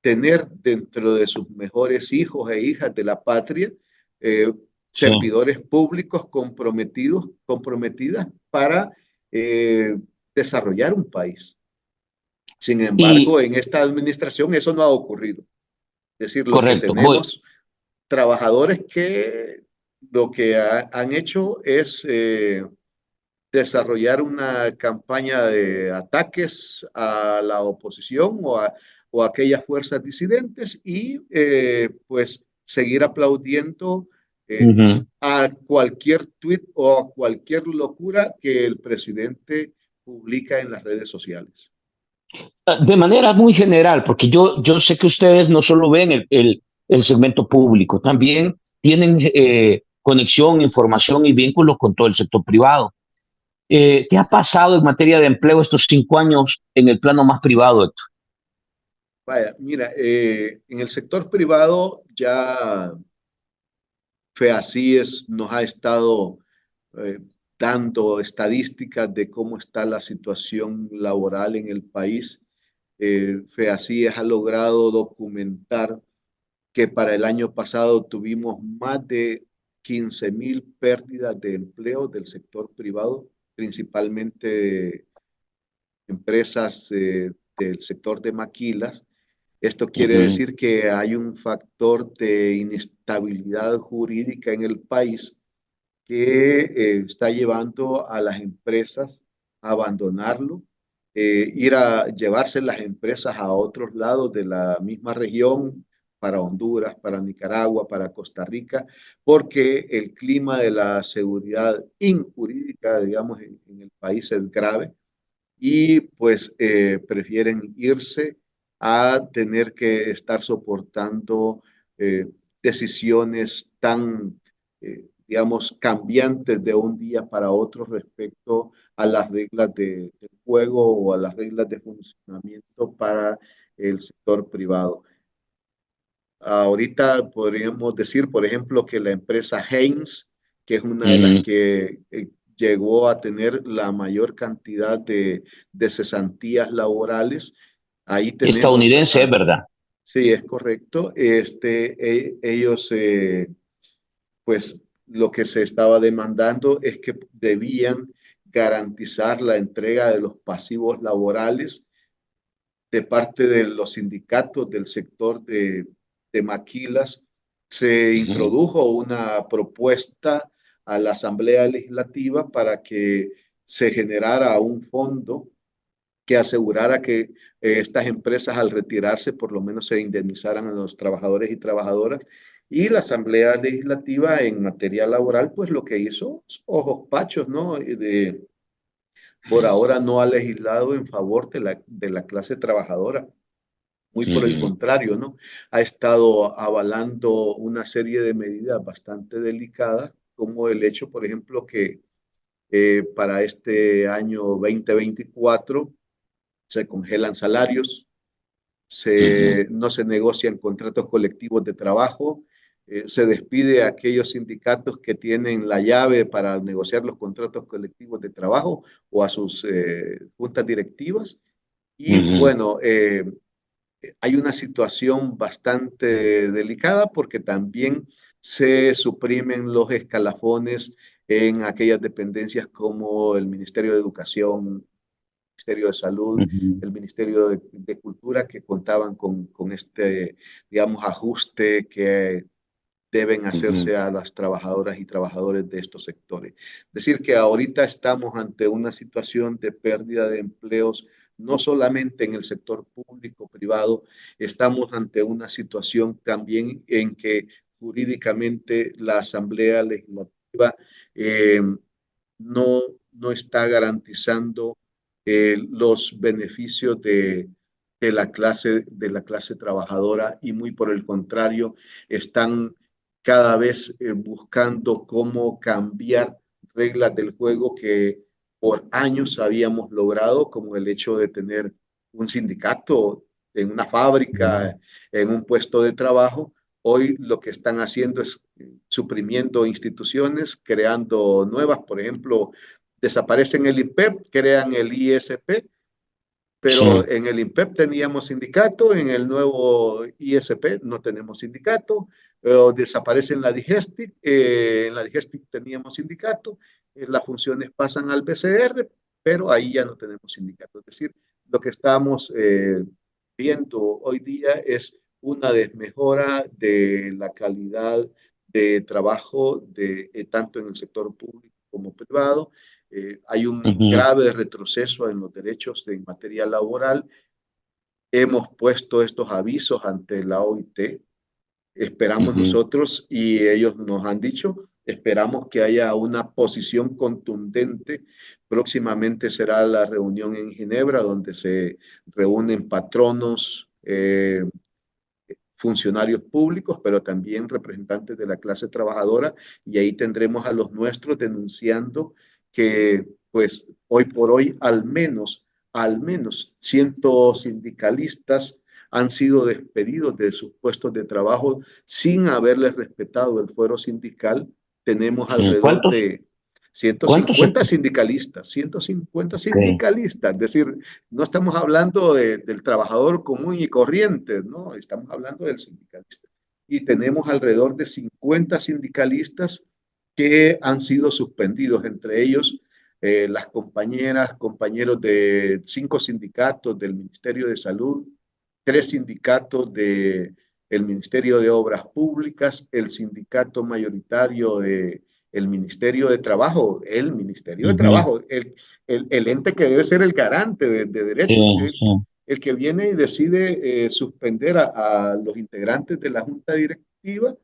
B: tener dentro de sus mejores hijos e hijas de la patria eh,
A: sí.
B: servidores públicos comprometidas para eh, desarrollar un país. Sin embargo,
A: Y
B: en esta administración eso no ha ocurrido. Es decir, lo que
A: correcto, voy.
B: tenemos trabajadores que lo que han hecho es desarrollar una campaña de ataques a la oposición o a aquellas fuerzas disidentes y pues seguir aplaudiendo eh,
A: Uh-huh.
B: a cualquier tuit o a cualquier locura que el presidente publica en las redes sociales.
A: De manera muy general, porque yo sé que ustedes no solo ven el segmento público, también tienen conexión, información y vínculos con todo el sector privado. ¿Qué ha pasado en materia de empleo estos 5 años en el plano más privado, Héctor?
B: Vaya, mira, en el sector privado ya FEACIES nos ha estado eh, dando estadísticas de cómo está la situación laboral en el país. FEACIES ha logrado documentar que para el año pasado tuvimos más de 15.000 pérdidas de empleo del sector privado, principalmente empresas del sector de maquilas, Esto quiere
A: Ujú.
B: decir que hay un factor de inestabilidad jurídica en el país que está llevando a las empresas a abandonarlo, ir a llevarse las empresas a otros lados de la misma región, para Honduras, para Nicaragua, para Costa Rica, porque el clima de la seguridad injurídica, digamos, en el país es grave y pues prefieren irse a tener que estar soportando decisiones tan, digamos, cambiantes de un día para otro respecto a las reglas del juego o a las reglas de funcionamiento para el sector privado. Ahorita podríamos decir, por ejemplo, que la empresa Heinz, que es una de las
A: Mm,
B: que llegó a tener la mayor cantidad de cesantías laborales, ahí tenemos,
A: estadounidense, es verdad.
B: sí, es correcto, ellos, pues lo que se estaba demandando es que debían garantizar la entrega de los pasivos laborales de parte de los sindicatos del sector de maquilas. Se
A: Ujú,
B: introdujo una propuesta a la Asamblea Legislativa para que se generara un fondo que asegurara que estas empresas al retirarse por lo menos se indemnizaran a los trabajadores y trabajadoras. Y la Asamblea Legislativa en materia laboral, pues lo que hizo, ojos pachos, ¿no? Por ahora no ha legislado en favor de la clase trabajadora. Muy por el
A: ujú,
B: contrario, ¿no? Ha estado avalando una serie de medidas bastante delicadas, como el hecho, por ejemplo, que para este año 2024 se congelan salarios,
A: ujú,
B: no se negocian contratos colectivos de trabajo, se despide a aquellos sindicatos que tienen la llave para negociar los contratos colectivos de trabajo o a sus juntas directivas. Y
A: ujú.
B: bueno, hay una situación bastante delicada porque también se suprimen los escalafones en aquellas dependencias como el Ministerio de Educación, Ministerio de Salud,
A: Ujú,
B: el Ministerio de Cultura, que contaban con este, digamos, ajuste que deben
A: ujú,
B: hacerse a las trabajadoras y trabajadores de estos sectores. Decir que ahorita estamos ante una situación de pérdida de empleos, no solamente en el sector público, privado, estamos ante una situación también en que jurídicamente la Asamblea Legislativa eh, no, no está garantizando los beneficios de la clase trabajadora y muy por el contrario, están cada vez buscando cómo cambiar reglas del juego que por años habíamos logrado, como el hecho de tener un sindicato en una
A: ujú,
B: fábrica, en un puesto de trabajo. Hoy lo que están haciendo es suprimiendo instituciones, creando nuevas, por ejemplo, desaparecen el IPEP, crean el ISP,
A: sí,
B: pero en el INPEP teníamos sindicato, en el nuevo ISP no tenemos sindicato, desaparece en la Digestic teníamos sindicato, las funciones pasan al BCR, pero ahí ya no tenemos sindicato. Es decir, lo que estamos viendo hoy día es una desmejora de la calidad de trabajo tanto en el sector público como privado. Hay un
A: ujú,
B: grave retroceso en los derechos en materia laboral. Hemos puesto estos avisos ante la OIT. Esperamos
A: ujú,
B: nosotros y ellos nos han dicho, esperamos que haya una posición contundente. Próximamente será la reunión en Ginebra donde se reúnen patronos, funcionarios públicos, pero también representantes de la clase trabajadora, y ahí tendremos a los nuestros denunciando que, pues, hoy por hoy, al menos 100 sindicalistas han sido despedidos de sus puestos de trabajo sin haberles respetado el fuero sindical. Tenemos
A: ujú.
B: alrededor
A: ¿Cuántos?
B: de ciento
A: ¿Cuántos?
B: cincuenta sindicalistas, 150
A: Ok.
B: sindicalistas, es decir, no estamos hablando del trabajador común y corriente, no, estamos hablando del sindicalista. Y tenemos alrededor de 50 sindicalistas que han sido suspendidos, entre ellos las compañeras, compañeros de 5 sindicatos del Ministerio de Salud, tres sindicatos de el Ministerio de Obras Públicas, el sindicato mayoritario de el Ministerio de Trabajo, el Ministerio de
A: Ujú.
B: Trabajo, el ente que debe ser el garante de
A: Sí,
B: derechos,
A: sí.
B: el que viene y decide suspender a los integrantes de la Junta Directiva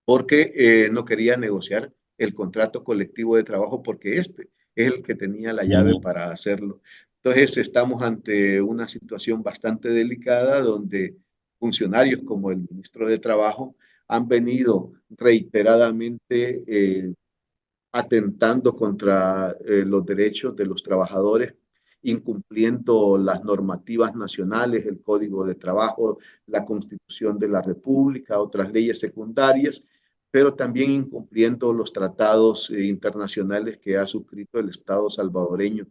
B: porque no quería negociar el contrato colectivo de trabajo porque este es el que tenía la llave
A: Mm.
B: para hacerlo. Entonces estamos ante una situación bastante delicada donde funcionarios como el ministro de Trabajo han venido reiteradamente atentando contra los derechos de los trabajadores, incumpliendo las normativas nacionales, el Código de Trabajo, la Constitución de la República, otras leyes secundarias, pero también incumpliendo los tratados internacionales que ha suscrito el Estado salvadoreño.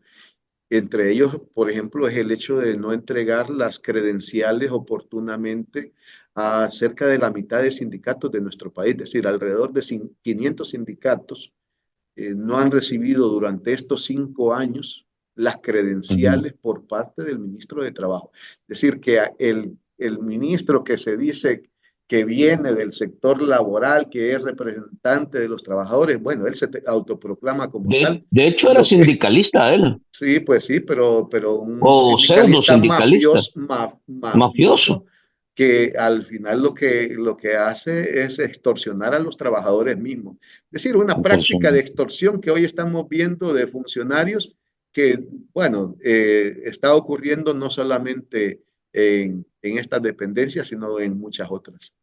B: Entre ellos, por ejemplo, es el hecho de no entregar las credenciales oportunamente a cerca de la mitad de sindicatos de nuestro país, es decir, alrededor de 500 sindicatos no han recibido durante estos 5 años las
A: Ujú.
B: credenciales por parte del ministro de Trabajo. Es decir, que el ministro que se dice que viene del sector laboral, que es representante de los trabajadores, bueno, él se autoproclama como tal.
A: De hecho, era
B: Lo que,
A: sindicalista él,
B: sí, pues sí, pero un
A: o pseudo
B: sindicalista
A: sindicalista, mafioso.
B: mafioso que al final lo que hace es extorsionar a los trabajadores mismos. Es decir, una práctica de
A: Impresionante.
B: extorsión que hoy estamos viendo de funcionarios que, bueno, está ocurriendo no solamente en estas dependencias, sino en muchas otras.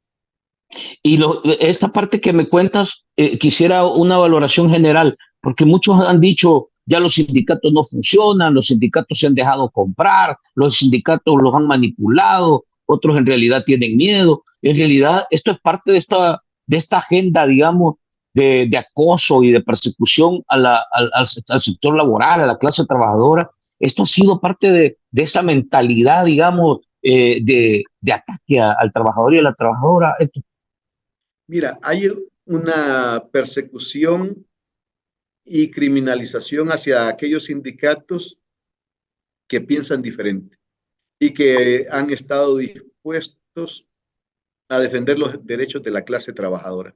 A: Y esta parte que me cuentas, quisiera una valoración general, porque muchos han dicho, ya los sindicatos no funcionan, los sindicatos se han dejado comprar, los sindicatos los han manipulado, otros en realidad tienen miedo. En realidad, esto es parte de esta agenda, digamos, de acoso y de persecución al sector laboral, a la clase trabajadora. Esto ha sido parte de esa mentalidad, digamos, de ataque al trabajador y a la trabajadora. Esto.
B: Mira, hay una persecución y criminalización hacia aquellos sindicatos que piensan diferente y que han estado dispuestos a defender los derechos de la clase trabajadora.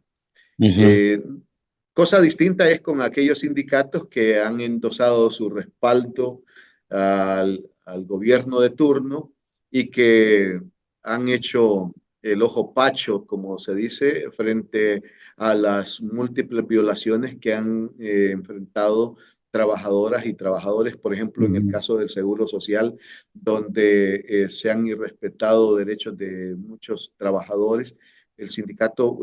A: Ujú.
B: Eh, Cosa distinta es con aquellos sindicatos que han endosado su respaldo al gobierno de turno y que han hecho el ojo pacho, como se dice, frente a las múltiples violaciones que han enfrentado trabajadoras y trabajadores, por ejemplo, en el
A: Ujú.
B: caso del Seguro Social, donde se han irrespetado derechos de muchos trabajadores. El sindicato,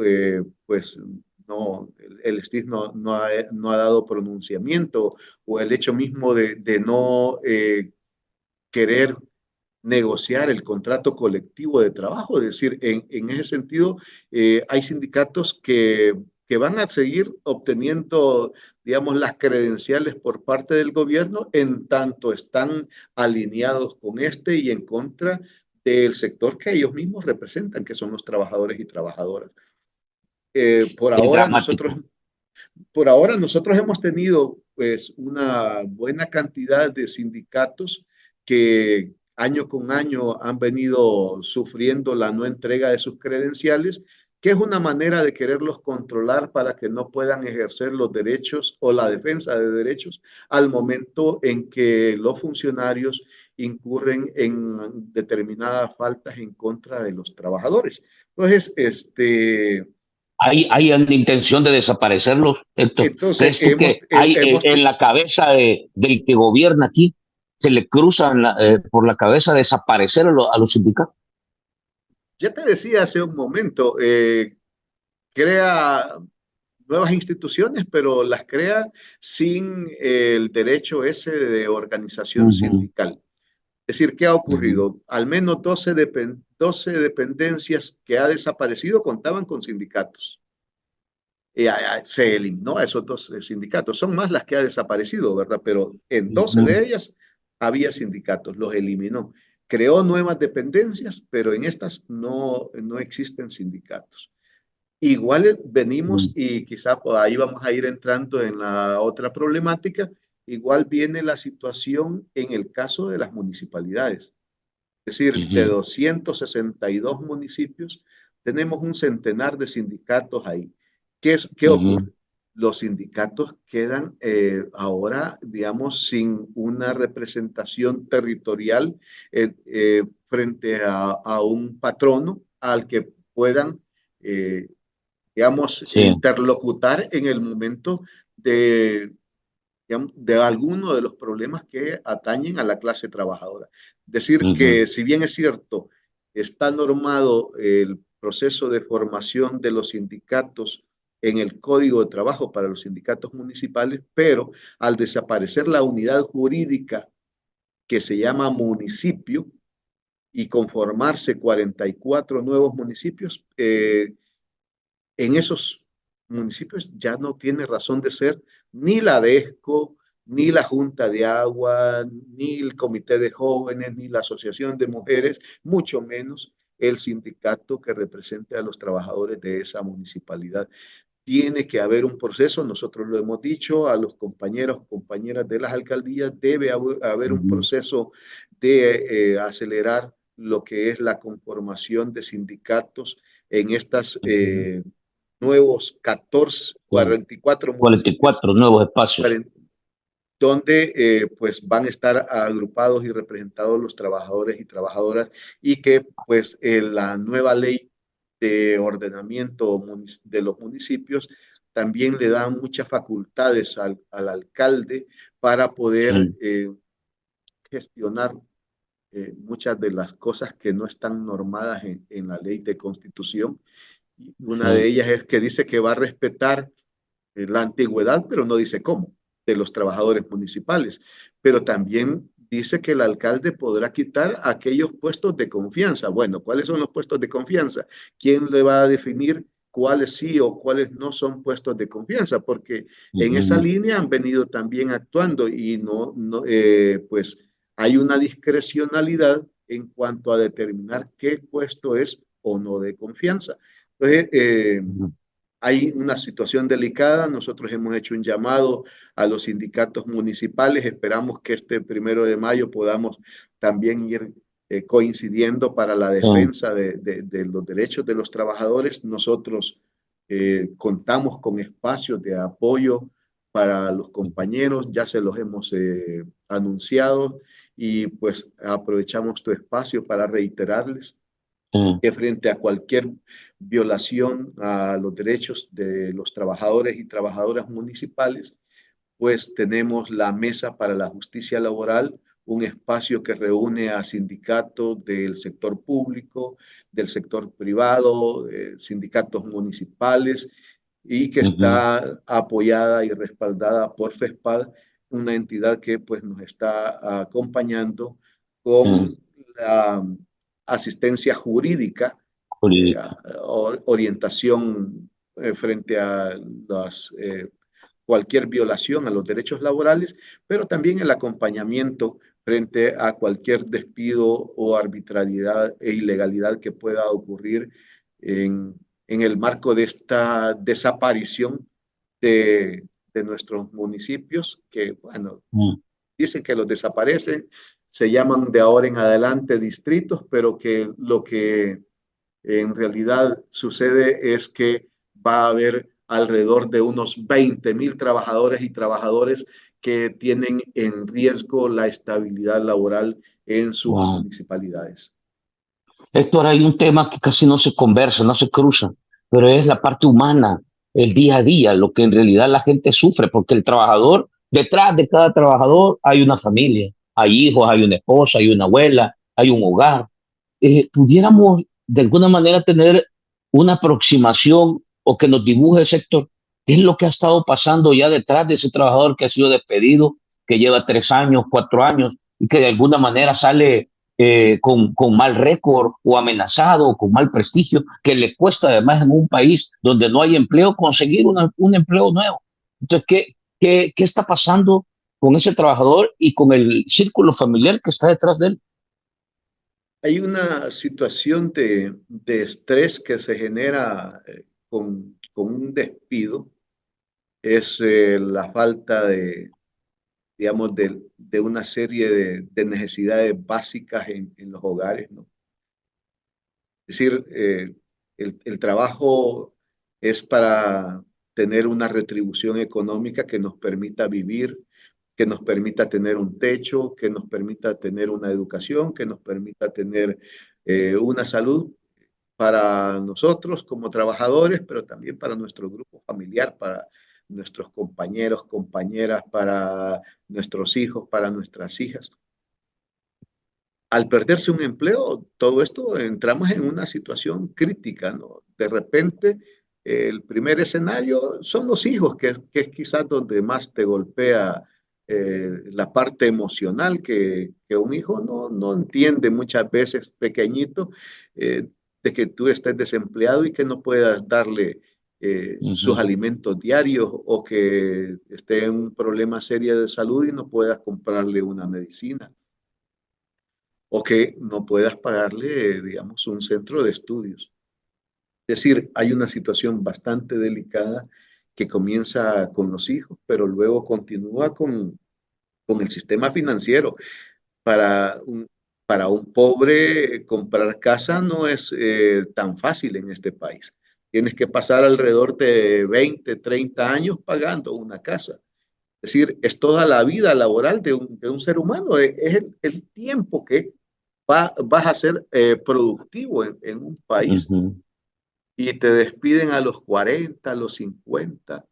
B: pues, no, el STIF no ha dado pronunciamiento o el hecho mismo de no querer negociar el contrato colectivo de trabajo. Es decir, en ese sentido, hay sindicatos que van a seguir obteniendo, digamos, las credenciales por parte del gobierno en tanto están alineados con este y en contra del sector que ellos mismos representan, que son los trabajadores y trabajadoras. Eh, por
A: Es
B: ahora nosotros
A: dramático.
B: por ahora nosotros hemos tenido pues una buena cantidad de sindicatos que año con año han venido sufriendo la no entrega de sus credenciales, que es una manera de quererlos controlar para que no puedan ejercer los derechos o la defensa de derechos al momento en que los funcionarios incurren en determinadas faltas en contra de los trabajadores. Entonces,
A: ¿Hay una intención de desaparecerlos, Héctor?
B: entonces
A: ¿Crees tú que hay en la cabeza del que gobierna aquí, se le cruzan por la cabeza desaparecer a los sindicatos?
B: ya te decía hace un momento, crea nuevas instituciones, pero las crea sin el derecho ese de organización
A: Ujú.
B: sindical. Es decir, ¿qué ha
A: Ujú.
B: ocurrido? Al menos 12 dependencias que ha desaparecido contaban con sindicatos. Se eliminó a esos dos sindicatos. Son más las que ha desaparecido, ¿verdad? Pero en 12
A: Ujú.
B: de ellas había sindicatos, los eliminó. Creó nuevas dependencias, pero en estas no existen sindicatos. Igual venimos
A: Ujú.
B: y quizá por ahí vamos a ir entrando en la otra problemática. Igual viene la situación en el caso de las municipalidades. Es decir, de
A: ujú,
B: 262 municipios, tenemos un centenar de sindicatos ahí. ¿Qué
A: ujú,
B: ocurre? Los sindicatos quedan ahora, digamos, sin una representación territorial frente a un patrono al que puedan, eh, digamos,
A: sí,
B: interlocutar en el momento de, digamos, de alguno de los problemas que atañen a la clase trabajadora. Decir
A: ujú,
B: que, si bien es cierto, está normado el proceso de formación de los sindicatos en el Código de Trabajo para los sindicatos municipales, pero al desaparecer la unidad jurídica que se llama municipio y conformarse 44 nuevos municipios, en esos municipios ya no tiene razón de ser ni la DESCO, ni la Junta de Agua, ni el Comité de Jóvenes, ni la Asociación de Mujeres, mucho menos el sindicato que represente a los trabajadores de esa municipalidad. Tiene que haber un proceso, nosotros lo hemos dicho a los compañeros, compañeras de las alcaldías, debe haber un
A: ujú,
B: proceso de acelerar lo que es la conformación de sindicatos en estas
A: ujú,
B: nuevos 14,
A: sí.
B: 44 municipios,
A: 44 nuevos espacios.
B: donde pues van a estar agrupados y representados los trabajadores y trabajadoras, y que pues la nueva ley de ordenamiento de los municipios también le da muchas facultades al alcalde para poder
A: Sí,
B: gestionar muchas de las cosas que no están normadas en la ley de constitución. Y una de
A: sí,
B: ellas es que dice que va a respetar la antigüedad, pero no dice cómo, de los trabajadores municipales. Pero también dice que el alcalde podrá quitar aquellos puestos de confianza. Bueno, ¿cuáles son los puestos de confianza? ¿Quién le va a definir cuáles sí o cuáles no son puestos de confianza? Porque en esa
A: ujú,
B: línea han venido también actuando y pues hay una discrecionalidad en cuanto a determinar qué puesto es o no de confianza. Entonces,
A: ujú,
B: hay una situación delicada. Nosotros hemos hecho un llamado a los sindicatos municipales. Esperamos que este 1 de mayo podamos también ir coincidiendo para la
A: sí,
B: defensa de los derechos de los trabajadores. Nosotros contamos con espacios de apoyo para los compañeros, ya se los hemos anunciado, y pues aprovechamos tu espacio para reiterarles
A: sí,
B: que frente a cualquier violación a los derechos de los trabajadores y trabajadoras municipales, pues tenemos la Mesa para la Justicia Laboral, un espacio que reúne a sindicatos del sector público, del sector privado, sindicatos municipales, y que
A: ujú,
B: está apoyada y respaldada por FESPAD, una entidad que pues nos está acompañando con
A: sí,
B: la asistencia jurídica,
A: jurídica.
B: orientación frente a cualquier violación a los derechos laborales, pero también el acompañamiento frente a cualquier despido o arbitrariedad e ilegalidad que pueda ocurrir en el marco de esta desaparición de nuestros municipios, que, bueno,
A: Mm,
B: dicen que los desaparecen, se llaman de ahora en adelante distritos, pero que lo que en realidad sucede es que va a haber alrededor de unos 20,000 trabajadores y trabajadoras que tienen en riesgo la estabilidad laboral en sus
A: wow.
B: municipalidades.
A: Héctor, hay un tema que casi no se conversa, no se cruza, pero es la parte humana, el día a día, lo que en realidad la gente sufre, porque el trabajador, detrás de cada trabajador hay una familia, hay hijos, hay una esposa, hay una abuela, hay un hogar. Pudiéramos de alguna manera tener una aproximación o que nos dibuje, sector, qué es lo que ha estado pasando ya detrás de ese trabajador que ha sido despedido, que lleva 3 años, 4 años y que de alguna manera sale con mal récord o amenazado o con mal prestigio, que le cuesta además en un país donde no hay empleo conseguir un empleo nuevo. Entonces, ¿qué está pasando con ese trabajador y con el círculo familiar que está detrás de él?
B: Hay una situación de estrés que se genera con un despido, es la falta digamos, de una serie de necesidades básicas en los hogares, ¿no? Es decir, el trabajo es para tener una retribución económica que nos permita vivir, que nos permita tener un techo, que nos permita tener una educación, que nos permita tener una salud para nosotros como trabajadores, pero también para nuestro grupo familiar, para nuestros compañeros, compañeras, para nuestros hijos, para nuestras hijas. Al perderse un empleo, todo esto entramos en una situación crítica, ¿no? De repente, el primer escenario son los hijos, que es quizás donde más te golpea la parte emocional, que un hijo no entiende muchas veces pequeñito, eh, de que tú estés desempleado y que no puedas darle sus
A: Ujú,
B: alimentos diarios o que esté en un problema serio de salud y no puedas comprarle una medicina o que no puedas pagarle, digamos, un centro de estudios. Es decir, hay una situación bastante delicada que comienza con los hijos, pero luego continúa con el sistema financiero. Para un, para un pobre comprar casa no es tan fácil en este país. Tienes que pasar alrededor de 20, 30 años pagando una casa. Es decir, es toda la vida laboral de un ser humano, es el tiempo que vas a ser productivo en un país
A: ujú.
B: y te despiden a los 40, a los 50,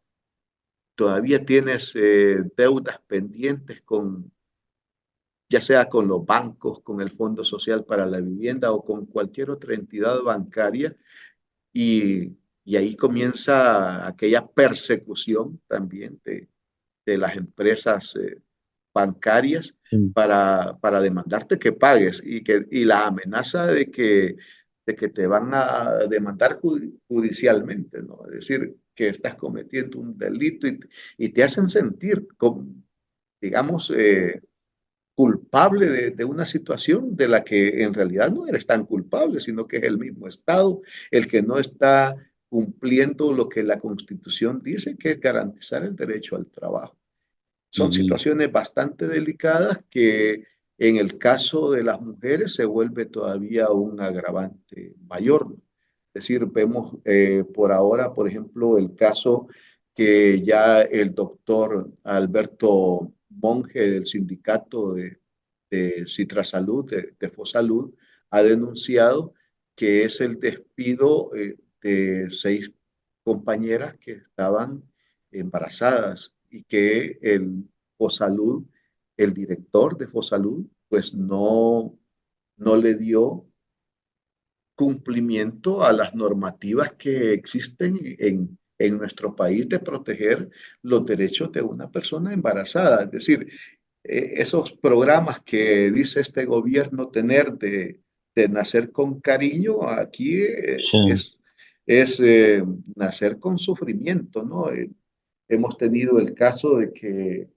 B: todavía tienes deudas pendientes con, ya sea con los bancos, con el Fondo Social para la Vivienda o con cualquier otra entidad bancaria y ahí comienza aquella persecución también de las empresas bancarias
A: Sí.
B: para demandarte que pagues y la amenaza de que te van a demandar judicialmente, ¿no? Es decir, que estás cometiendo un delito y te hacen sentir, digamos, culpable de una situación de la que en realidad no eres tan culpable, sino que es el mismo Estado el que no está cumpliendo lo que la Constitución dice, que es garantizar el derecho al trabajo. Son
A: Ujú,
B: situaciones bastante delicadas que en el caso de las mujeres se vuelve todavía un agravante mayor. Es decir, vemos por ahora, por ejemplo, el caso que ya el doctor Alberto Monge del sindicato de Citrasalud, de Fosalud, ha denunciado que es el despido de 6 compañeras que estaban embarazadas y que el Fosalud, el director de Fosalud, pues no le dio cumplimiento a las normativas que existen en nuestro país de proteger los derechos de una persona embarazada. Es decir, esos programas que dice este gobierno tener de nacer con cariño, aquí
A: sí.
B: es nacer con sufrimiento, ¿no? Hemos tenido el caso de que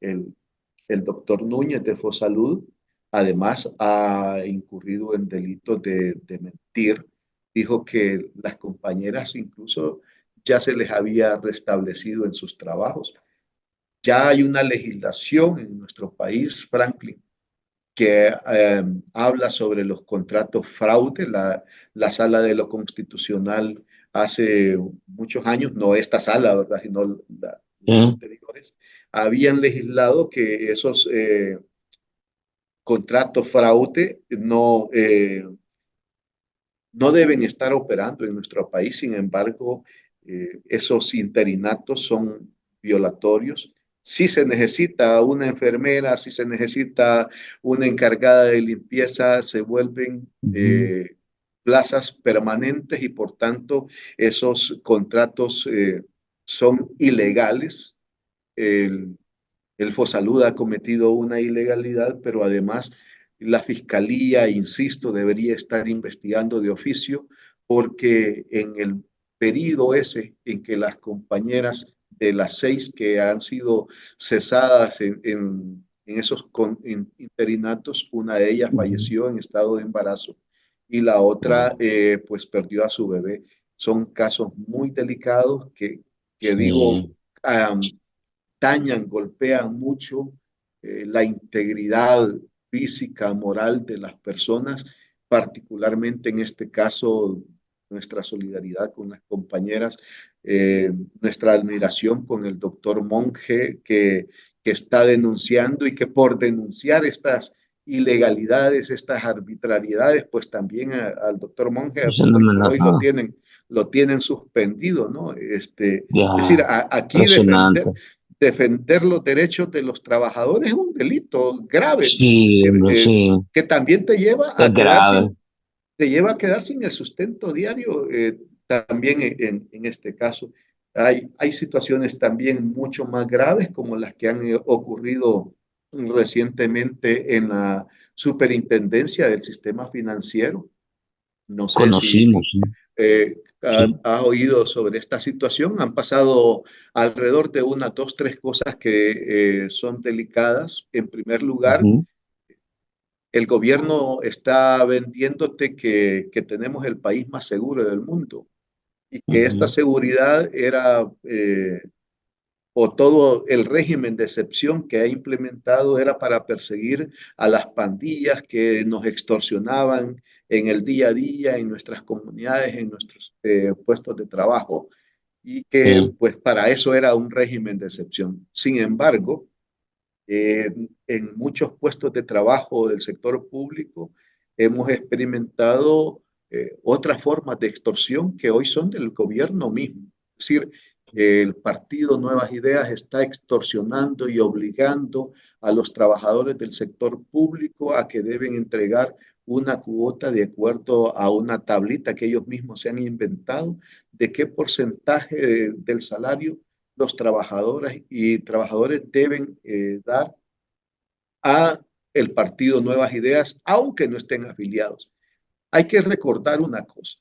B: el doctor Núñez de Fosalud, además, ha incurrido en delitos de mentir. Dijo que las compañeras incluso ya se les había restablecido en sus trabajos. Ya hay una legislación en nuestro país, Franklin, que habla sobre los contratos fraude. La sala de lo constitucional hace muchos años, no esta sala, ¿verdad? Sino las
A: Sí.
B: anteriores, habían legislado que esos contratos fraude no deben estar operando en nuestro país. Sin embargo, esos interinatos son violatorios. Si se necesita una enfermera, si se necesita una encargada de limpieza, se vuelven
A: Ujú,
B: plazas permanentes y por tanto esos contratos son ilegales. El, el Fosalud ha cometido una ilegalidad, pero además la fiscalía, insisto, debería estar investigando de oficio porque en el periodo ese en que las compañeras de las 6 que han sido cesadas en esos interinatos, una de ellas
A: ujú.
B: falleció en estado de embarazo y la otra
A: Wow.
B: pues perdió a su bebé. Son casos muy delicados que digo,
A: Sí.
B: dañan, golpean mucho la integridad física, moral de las personas, particularmente en este caso nuestra solidaridad con las compañeras, nuestra admiración con el doctor Monge que está denunciando y que por denunciar estas ilegalidades, estas arbitrariedades, pues también al doctor Monge
A: Es una
B: hoy por hoy
A: amenaza.
B: lo tienen suspendido, ¿no? Es decir,
A: Ya,
B: aquí
A: impresionante.
B: defender los derechos de los trabajadores es un delito grave, es
A: Sí,
B: decir,
A: hombre, sí,
B: que también
A: es grave.
B: te lleva a quedar sin el sustento diario, también en este caso. Hay situaciones también mucho más graves como las que han ocurrido recientemente en la superintendencia del sistema financiero. No sé si
A: Conocimos, sí. Sí.
B: ha oído sobre esta situación. Han pasado alrededor de unas dos, tres cosas que son delicadas. En primer lugar,
A: Ujú,
B: el gobierno está vendiéndote que tenemos el país más seguro del mundo y que esta
A: ujú,
B: seguridad era, o todo el régimen de excepción que ha implementado era para perseguir a las pandillas que nos extorsionaban en el día a día, en nuestras comunidades, en nuestros puestos de trabajo, y que
A: sí.
B: pues para eso era un régimen de excepción. Sin embargo, en muchos puestos de trabajo del sector público hemos experimentado otras formas de extorsión que hoy son del gobierno mismo. Es decir, el partido Nuevas Ideas está extorsionando y obligando a los trabajadores del sector público a que deben entregar una cuota de acuerdo a una tablita que ellos mismos se han inventado de qué porcentaje del salario los trabajadores y trabajadores deben dar a el partido Nuevas Ideas, aunque no estén afiliados. Hay que recordar una cosa.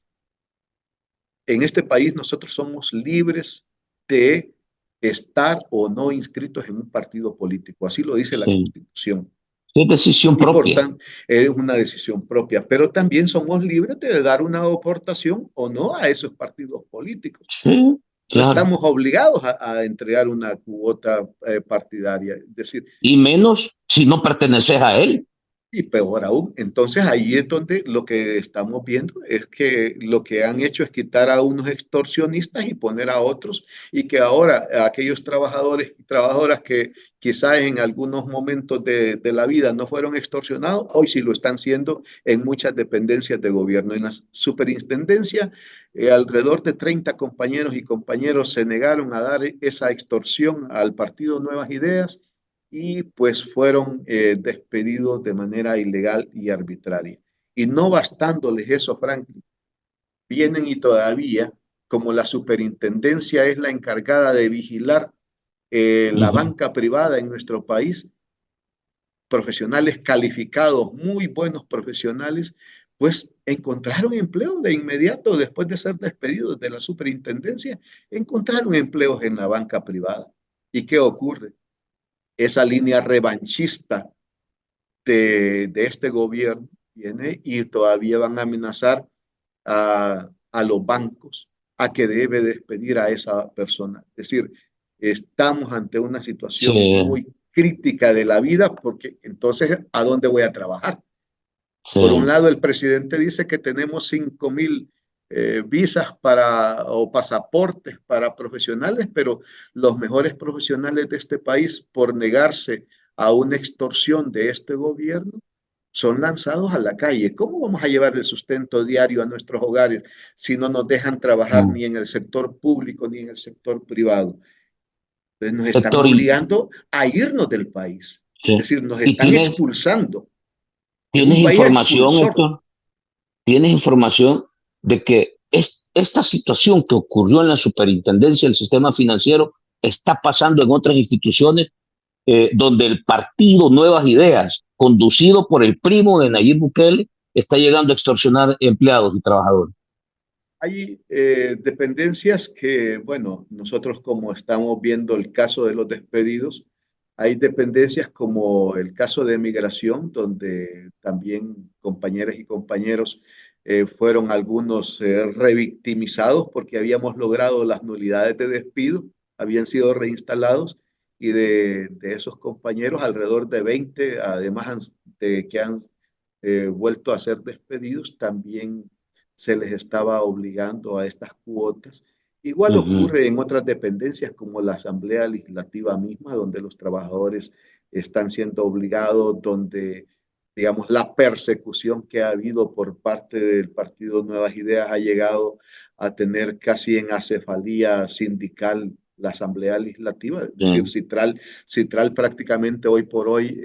B: En este país nosotros somos libres de estar o no inscritos en un partido político. Así lo dice la
A: Sí.
B: Constitución.
A: Es decisión
B: Y por
A: propia.
B: tanto, es una decisión propia. Pero también somos libres de dar una aportación o no a esos partidos políticos.
A: Sí,
B: No
A: claro.
B: estamos obligados a entregar una cuota partidaria. Es decir,
A: Y menos si no perteneces a él.
B: y peor aún, entonces ahí es donde lo que estamos viendo es que lo que han hecho es quitar a unos extorsionistas y poner a otros, y que ahora aquellos trabajadores y trabajadoras que quizás en algunos momentos de la vida no fueron extorsionados, hoy sí lo están siendo en muchas dependencias de gobierno. En la superintendencia, alrededor de 30 compañeros y compañeros se negaron a dar esa extorsión al partido Nuevas Ideas y pues fueron despedidos de manera ilegal y arbitraria. Y no bastándoles eso, Franklin, vienen y todavía, como la superintendencia es la encargada de vigilar la
A: Ujú.
B: banca privada en nuestro país, profesionales calificados, muy buenos profesionales, pues encontraron empleo de inmediato después de ser despedidos de la superintendencia, encontraron empleos en la banca privada. ¿Y qué ocurre? Esa línea revanchista de este gobierno viene y todavía van a amenazar a los bancos a que debe despedir a esa persona. Es decir, estamos ante una
A: Sí,
B: situación muy crítica de la vida porque entonces, ¿a dónde voy a trabajar? Por un
A: sí.
B: lado, el presidente dice que tenemos 5,000 visas para, o pasaportes para profesionales, pero los mejores profesionales de este país, por negarse a una extorsión de este gobierno, son lanzados a la calle. ¿Cómo vamos a llevar el sustento diario a nuestros hogares si no nos dejan trabajar
A: Mm.
B: ni en el sector público ni en el sector privado? Entonces nos están
A: Héctor,
B: obligando a irnos del país. Es
A: sí.
B: decir, nos
A: ¿Y
B: están expulsando. Es
A: tienes
B: un país
A: información,
B: expulsor.
A: Héctor? ¿Tienes información de que esta situación que ocurrió en la superintendencia del sistema financiero está pasando en otras instituciones donde el partido Nuevas Ideas, conducido por el primo de Nayib Bukele, está llegando a extorsionar empleados y trabajadores?
B: Hay dependencias que, bueno, nosotros como estamos viendo el caso de los despedidos, hay dependencias como el caso de migración, donde también compañeras y compañeros fueron algunos revictimizados porque habíamos logrado las nulidades de despido, habían sido reinstalados y de esos compañeros, alrededor de 20, además de que han vuelto a ser despedidos, también se les estaba obligando a estas cuotas. Igual
A: Ujú,
B: ocurre en otras dependencias como la Asamblea Legislativa misma, donde los trabajadores están siendo obligados, donde, digamos, la persecución que ha habido por parte del Partido Nuevas Ideas ha llegado a tener casi en acefalía sindical la Asamblea Legislativa, es decir,
A: sí,
B: Citral prácticamente hoy por hoy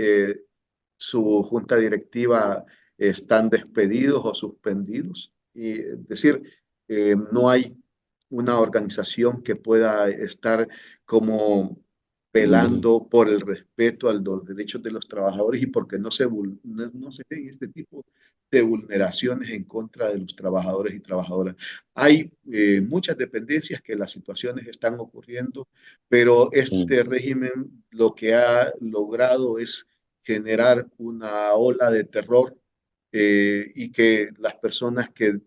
B: su junta directiva están despedidos o suspendidos. Y, es decir, no hay una organización que pueda estar como
A: ujú,
B: velando por el respeto a los derechos de los trabajadores y porque no se den este tipo de vulneraciones en contra de los trabajadores y trabajadoras. Hay muchas dependencias que las situaciones están ocurriendo, pero
A: sí,
B: este régimen lo que ha logrado es generar una ola de terror y que las personas que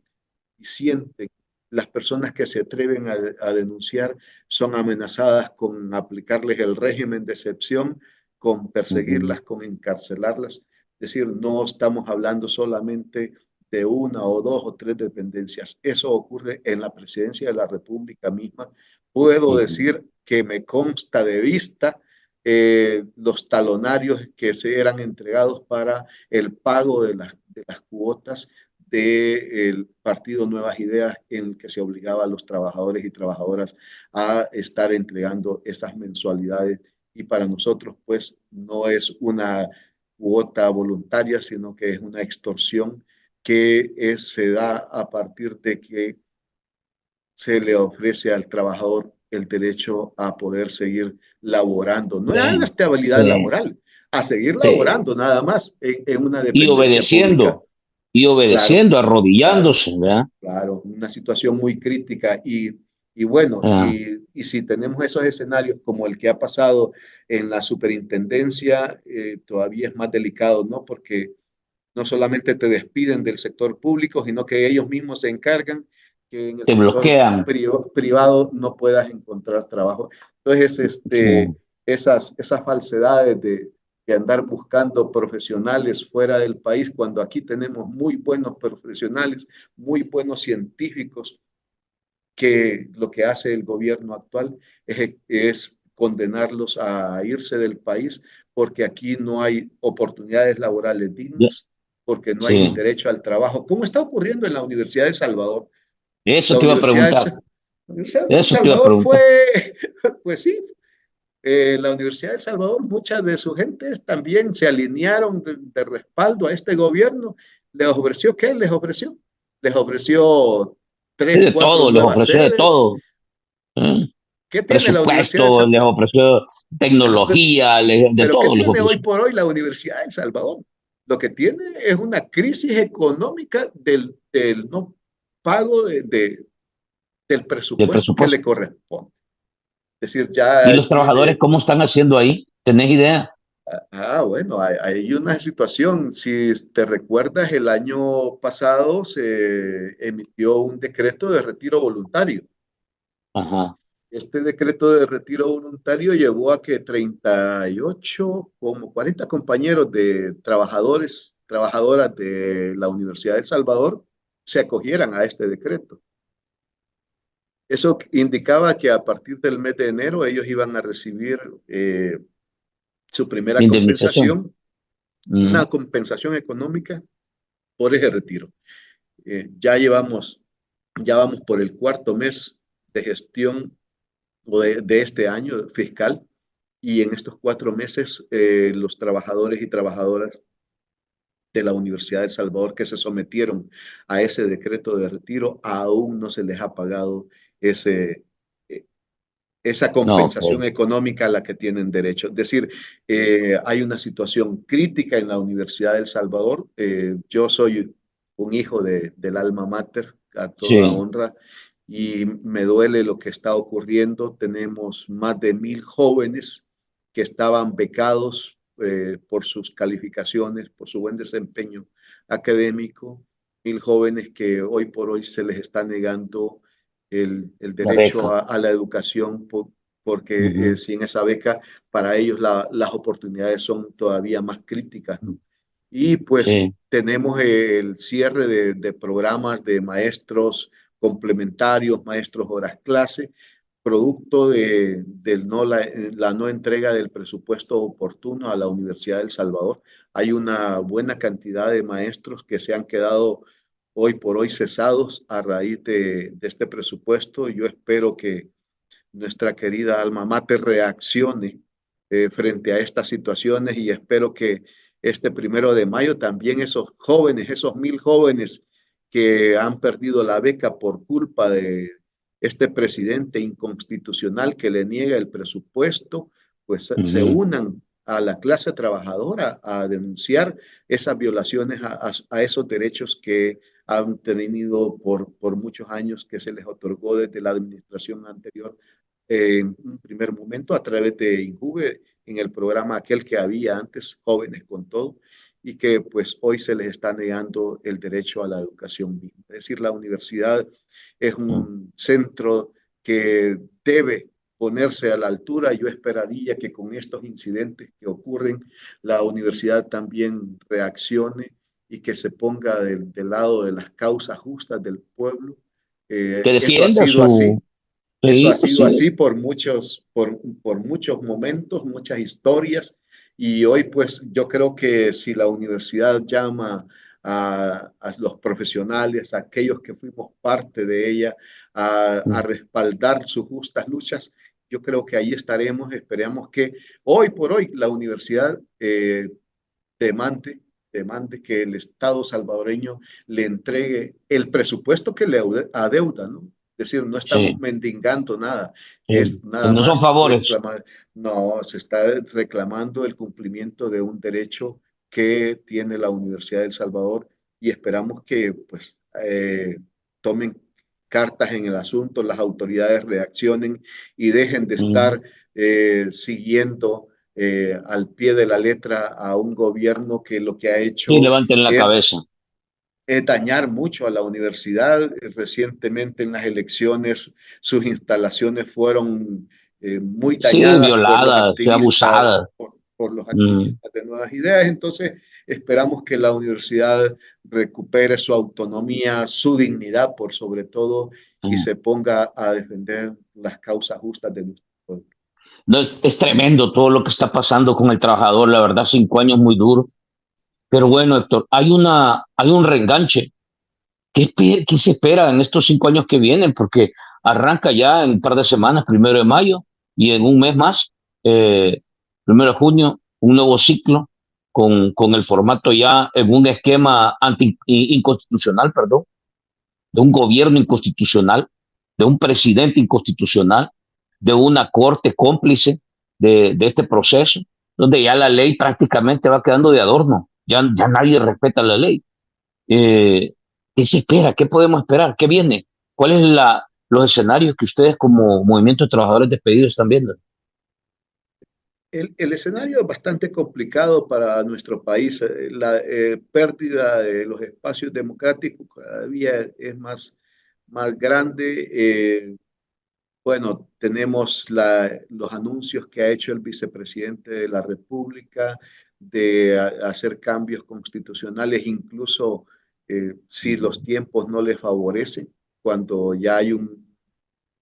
B: sienten, las personas que se atreven a denunciar son amenazadas con aplicarles el régimen de excepción, con
A: ujú,
B: perseguirlas, con encarcelarlas. Es decir, no estamos hablando solamente de una o dos o tres dependencias. Eso ocurre en la presidencia de la República misma. Puedo
A: ujú,
B: decir que me consta de vista los talonarios que se eran entregados para el pago de las cuotas del partido Nuevas Ideas en el que se obligaba a los trabajadores y trabajadoras a estar entregando esas mensualidades. Y para nosotros, pues, no es una cuota voluntaria, sino que es una extorsión que se da a partir de que se le ofrece al trabajador el derecho a poder seguir laborando, no a la
A: sí,
B: estabilidad
A: sí,
B: laboral, a seguir
A: sí.
B: laborando nada más en una
A: Y
B: dependencia pública.
A: obedeciendo, y
B: Claro,
A: obedeciendo,
B: claro,
A: arrodillándose, ¿verdad?
B: claro, una situación muy crítica y bueno,
A: Ah,
B: y si tenemos esos escenarios como el que ha pasado en la superintendencia, todavía es más delicado, ¿no? Porque no solamente te despiden del sector público, sino que ellos mismos se encargan que en el
A: te
B: sector
A: bloquean.
B: privado no puedas encontrar trabajo. Entonces,
A: Sí,
B: esas falsedades de andar buscando profesionales fuera del país, cuando aquí tenemos muy buenos profesionales, muy buenos científicos, que lo que hace el gobierno actual es condenarlos a irse del país porque aquí no hay oportunidades laborales
A: ya-
B: dignas, porque no hay un
A: sí.
B: derecho al trabajo, como está ocurriendo en la Universidad de Salvador.
A: Eso
B: La
A: te iba a
B: Universidad
A: preguntar.
B: la Universidad de
A: Eso te iba a
B: Salvador
A: preguntar.
B: fue, pues sí, la Universidad de Salvador, muchas de sus gentes también se alinearon de respaldo a este gobierno. ¿Les ofreció qué? Les ofreció
A: Sí,
B: tres,
A: de
B: cuatro
A: todo, les
B: nuevas
A: ofreció de
B: sedes.
A: todo. ¿Eh?
B: ¿Qué tiene la Universidad de
A: Presupuesto, les
B: Salvador?
A: ofreció tecnología, de
B: Pero ¿qué
A: todo les
B: tiene hoy
A: ofreció.
B: por hoy la Universidad de El Salvador? Lo que tiene es una crisis económica del no pago del
A: Del
B: presupuesto que le
A: presupuesto.
B: corresponde. Es decir,
A: ¿Y
B: ya
A: los trabajadores
B: tiene,
A: cómo están haciendo ahí? ¿Tenés idea?
B: bueno, hay una situación. Si te recuerdas, el año pasado se emitió un decreto de retiro voluntario.
A: Ajá.
B: Este decreto de retiro voluntario llevó a que 38, como 40 compañeros de trabajadores, trabajadoras de la Universidad de El Salvador se acogieran a este decreto. Eso indicaba que a partir del mes de enero ellos iban a recibir su primera
A: Indemnización.
B: una
A: Ujú.
B: compensación económica por ese retiro. Ya llevamos, ya vamos por el cuarto mes de gestión o de este año fiscal y en estos 4 meses los trabajadores y trabajadoras de la Universidad de El Salvador que se sometieron a ese decreto de retiro aún no se les ha pagado ese, eh, esa
A: No,
B: compensación
A: ok.
B: económica a la que tienen derecho. Es decir, hay una situación crítica en la Universidad de El Salvador. Yo soy un hijo del alma mater, a toda
A: Sí,
B: honra, y me duele lo que está ocurriendo. Tenemos más de 1,000 jóvenes que estaban becados por sus calificaciones, por su buen desempeño académico, 1,000 jóvenes que hoy por hoy se les está negando el
A: la
B: derecho
A: beca.
B: a la educación porque sin esa beca para ellos las oportunidades son todavía más críticas, ¿no? Y pues
A: Sí.
B: tenemos el cierre de programas de maestros complementarios, maestros horas clase, producto de no, la no entrega del presupuesto oportuno a la Universidad del Salvador. Hay una buena cantidad de maestros que se han quedado hoy por hoy cesados a raíz de este presupuesto. Yo espero que nuestra querida alma mater reaccione frente a estas situaciones y espero que este 1 de mayo también esos jóvenes, esos 1,000 jóvenes que han perdido la beca por culpa de este presidente inconstitucional que le niega el presupuesto, pues se unan a la clase trabajadora a denunciar esas violaciones a esos derechos que han tenido por muchos años que se les otorgó desde la administración anterior en un primer momento a través de INJUVE en el programa aquel que había antes, Jóvenes con Todo, y que pues hoy se les está negando el derecho a la educación misma. Es decir, la universidad es un centro que debe ponerse a la altura. Yo esperaría que con estos incidentes que ocurren, la universidad también reaccione y que se ponga del lado de las causas justas del pueblo.
A: Que
B: Eso ha
A: defienda
B: sido así.
A: su...
B: Eso ha
A: Sí,
B: sido
A: sí.
B: así por muchos momentos, muchas historias, y hoy pues yo creo que si la universidad llama a los profesionales, a aquellos que fuimos parte de ella, a respaldar sus justas luchas, yo creo que ahí estaremos. Esperemos que hoy por hoy la universidad demande, demande que el Estado salvadoreño le entregue el presupuesto que le adeuda, ¿no? Es decir, no estamos
A: Sí,
B: mendigando nada,
A: sí.
B: es nada
A: No son
B: más
A: favores.
B: reclamar, no, se está reclamando el cumplimiento de un derecho que tiene la Universidad de El Salvador y esperamos que pues tomen cartas en el asunto, las autoridades reaccionen y dejen de estar siguiendo al pie de la letra a un gobierno que lo que ha
A: Sí,
B: hecho
A: levanten la cabeza.
B: es dañar mucho a la universidad. Recientemente en las elecciones sus instalaciones fueron muy
A: Sí,
B: dañadas
A: violada, sí, abusada.
B: por los
A: Mm,
B: activistas de Nuevas Ideas. Entonces, esperamos que la universidad recupere su autonomía, su dignidad por sobre todo, y
A: mm.
B: se ponga a defender las causas justas de nuestro pueblo.
A: No, es tremendo todo lo que está pasando con el trabajador, la verdad, 5 años muy duros. Pero bueno, Héctor, hay un reenganche. ¿Qué se espera en estos 5 años que vienen? Porque arranca ya en un par de semanas, 1 de mayo, y en un mes más, eh, 1 de junio, un nuevo ciclo con el formato ya en un esquema inconstitucional, perdón, de un gobierno inconstitucional, de un presidente inconstitucional, de una corte cómplice de este proceso, donde ya la ley prácticamente va quedando de adorno, ya nadie respeta la ley. Eh, ¿Qué se espera? ¿Qué podemos esperar? ¿Qué viene? ¿Cuáles son los escenarios que ustedes como Movimiento de Trabajadores Despedidos están viendo?
B: El escenario es bastante complicado para nuestro país. La pérdida de los espacios democráticos cada día es más grande. Bueno, tenemos los anuncios que ha hecho el vicepresidente de la República de hacer cambios constitucionales, incluso si los tiempos no le favorecen, cuando ya hay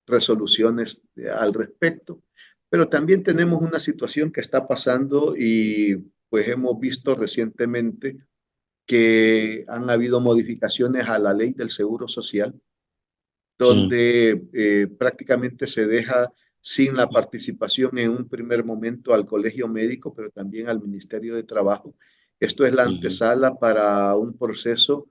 B: resoluciones al respecto. Pero también tenemos una situación que está pasando y pues hemos visto recientemente que han habido modificaciones a la ley del Seguro Social
A: Sí.
B: donde prácticamente se deja sin la participación en un primer momento al Colegio Médico, pero también al Ministerio de Trabajo. Esto es la
A: Ujú,
B: antesala para un proceso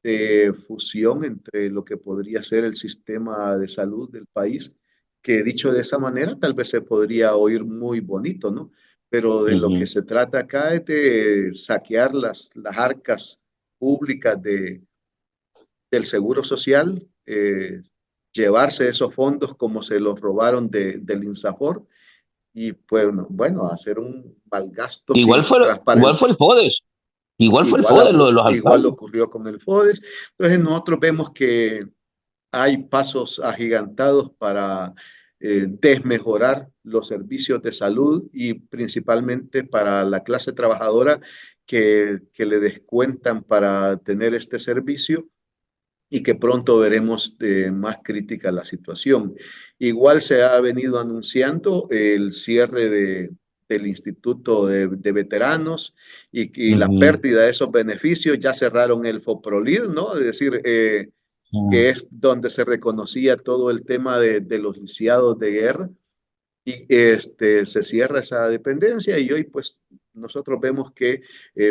B: de fusión entre lo que podría ser el sistema de salud del país, que dicho de esa manera tal vez se podría oír muy bonito, ¿no? Pero de lo que
A: ujú.
B: se trata acá es de saquear las arcas públicas del Seguro Social, llevarse esos fondos como se los robaron del INSAFOR y pues, bueno, hacer un mal gasto sin
A: Igual
B: transparencia.
A: fue el FODES, igual fue el
B: Igual,
A: FODES, lo de los
B: igual
A: alcaldes.
B: ocurrió con el FODES. Entonces nosotros vemos que hay pasos agigantados para desmejorar los servicios de salud y principalmente para la clase trabajadora que le descuentan para tener este servicio y que pronto veremos más crítica la situación. Igual se ha venido anunciando el cierre del Instituto de Veteranos y la
A: Ujú.
B: pérdida de esos beneficios. Ya cerraron el FOPROLID, ¿no? Es decir, que
A: Ah,
B: es donde se reconocía todo el tema de los lisiados de guerra y se cierra esa dependencia y hoy pues nosotros vemos que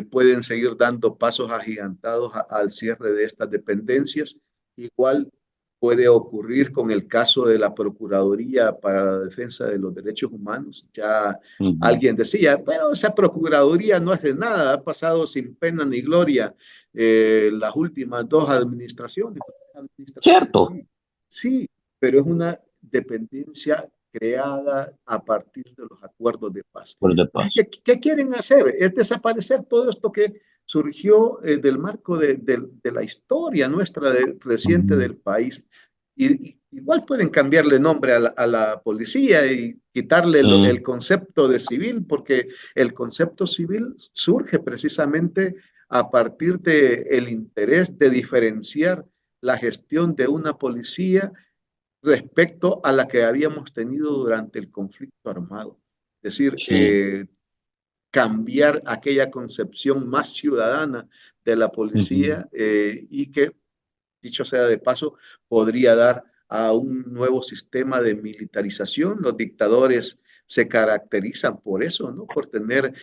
B: pueden seguir dando pasos agigantados al cierre de estas dependencias. Igual puede ocurrir con el caso de la Procuraduría para la Defensa de los Derechos Humanos. Ya
A: ujú.
B: alguien decía, pero esa Procuraduría no hace nada, ha pasado sin pena ni gloria las últimas dos administraciones.
A: Cierto,
B: Sí, sí, pero es una dependencia creada a partir de los acuerdos de paz.
A: por de paz.
B: ¿Qué quieren hacer? Es desaparecer todo esto que surgió del marco de la historia nuestra reciente
A: Ujú.
B: del país. Igual pueden cambiarle nombre a la policía y quitarle el
A: Sí,
B: concepto de civil, porque el concepto civil surge precisamente a partir del interés de diferenciar la gestión de una policía respecto a la que habíamos tenido durante el conflicto armado. Es decir,
A: sí.
B: cambiar aquella concepción más ciudadana de la
A: Ujú.
B: policía y que, dicho sea de paso, podría dar a un nuevo sistema de militarización. Los dictadores se caracterizan por eso, ¿no? Por tener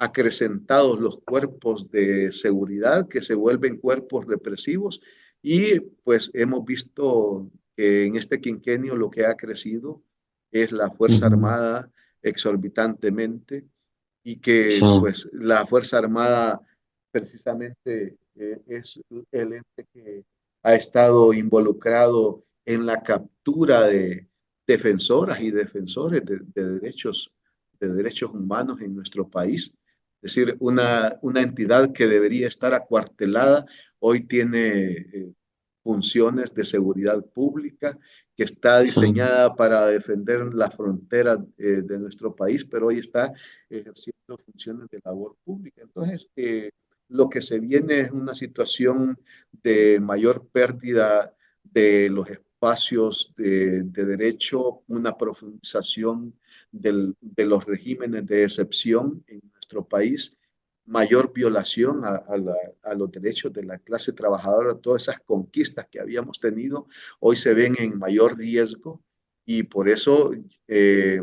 B: acrecentados los cuerpos de seguridad que se vuelven cuerpos represivos y pues hemos visto que en este quinquenio lo que ha crecido es la Fuerza
A: Ujú.
B: Armada exorbitantemente y que
A: Sí,
B: pues la Fuerza Armada precisamente es el ente que ha estado involucrado en la captura de defensoras y defensores de derechos humanos en nuestro país. Es decir, una entidad que debería estar acuartelada, hoy tiene funciones de seguridad pública, que está
A: sí.
B: diseñada para defender la frontera de nuestro país, pero hoy está ejerciendo funciones de labor pública. Entonces, lo que se viene es una situación de mayor pérdida de los espacios de derecho, una profundización de los regímenes de excepción en nuestro país, mayor violación a los derechos de la clase trabajadora, todas esas conquistas que habíamos tenido, hoy se ven en mayor riesgo y por eso eh,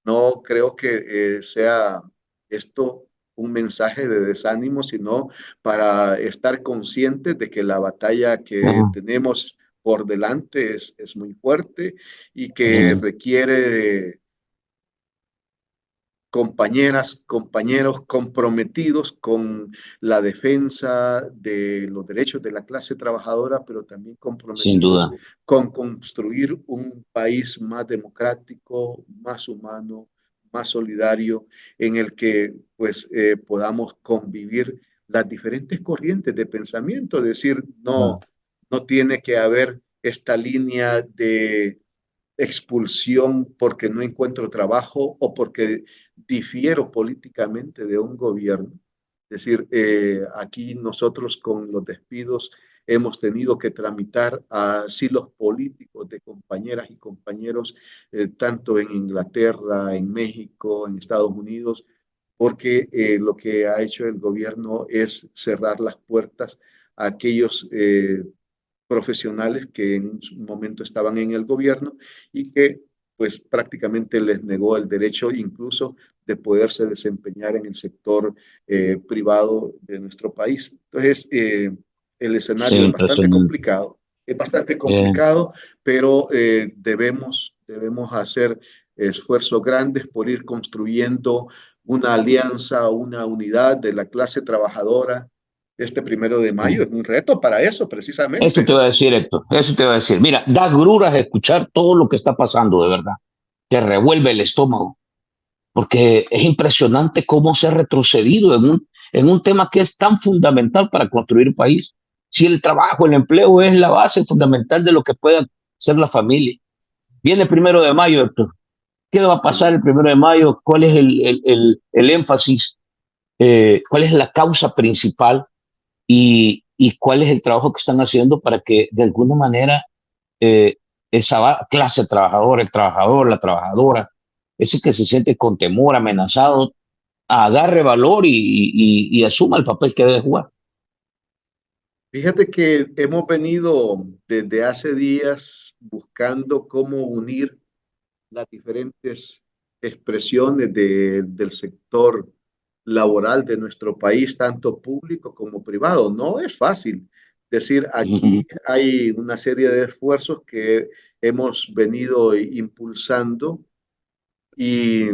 B: no creo que sea esto un mensaje de desánimo, sino para estar conscientes de que la batalla que
A: Ujú.
B: tenemos por delante es muy fuerte y que
A: Sí.
B: requiere de compañeras, compañeros comprometidos con la defensa de los derechos de la clase trabajadora, pero también
A: Sin
B: comprometidos
A: duda.
B: con construir un país más democrático, más humano, más solidario, en el que pues podamos convivir las diferentes corrientes de pensamiento, es decir,
A: Ah,
B: no tiene que haber esta línea de expulsión porque no encuentro trabajo o porque difiero políticamente de un gobierno. Es decir, aquí nosotros con los despidos hemos tenido que tramitar asilos políticos de compañeras y compañeros, tanto en Inglaterra, en México, en Estados Unidos, porque lo que ha hecho el gobierno es cerrar las puertas a aquellos profesionales que en un momento estaban en el gobierno y que pues prácticamente les negó el derecho incluso de poderse desempeñar en el sector privado de nuestro país. Entonces, el
A: sí,
B: escenario
A: impresionante.
B: es bastante
A: Eh,
B: complicado, pero debemos hacer esfuerzos grandes por ir construyendo una alianza, una unidad de la clase trabajadora. Este 1 de mayo
A: sí.
B: es un reto para eso,
A: Eso
B: precisamente.
A: te voy a decir, Héctor. Eso te voy a decir. Mira, da gruras escuchar todo lo que está pasando, de verdad. Te revuelve el estómago, porque es impresionante cómo se ha retrocedido en un tema que es tan fundamental para construir país. Si el trabajo, el empleo es la base fundamental de lo que pueda ser la familia. Viene el 1 de mayo, Héctor. ¿Qué va a pasar el 1 de mayo? ¿Cuál es el énfasis? ¿Cuál es la causa principal? Y cuál es el trabajo que están haciendo para que de alguna manera eh, esa clase trabajadora, el trabajador, la trabajadora, ese que se siente con temor, amenazado, agarre valor y asuma el papel que debe jugar?
B: Fíjate que hemos venido desde hace días buscando cómo unir las diferentes expresiones del sector laboral de nuestro país, tanto público como privado. No es fácil decir, aquí
A: Ujú,
B: hay una serie de esfuerzos que hemos venido impulsando y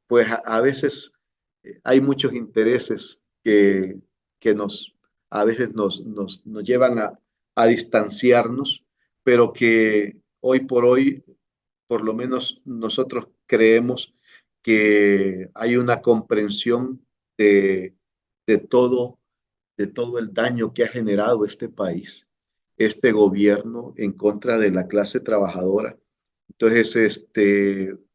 B: pues a veces hay muchos intereses que a veces nos llevan a distanciarnos, pero que hoy por hoy por lo menos nosotros creemos que hay una comprensión de, de todo, de todo el daño que ha generado este país, este gobierno en contra de la clase trabajadora. Entonces,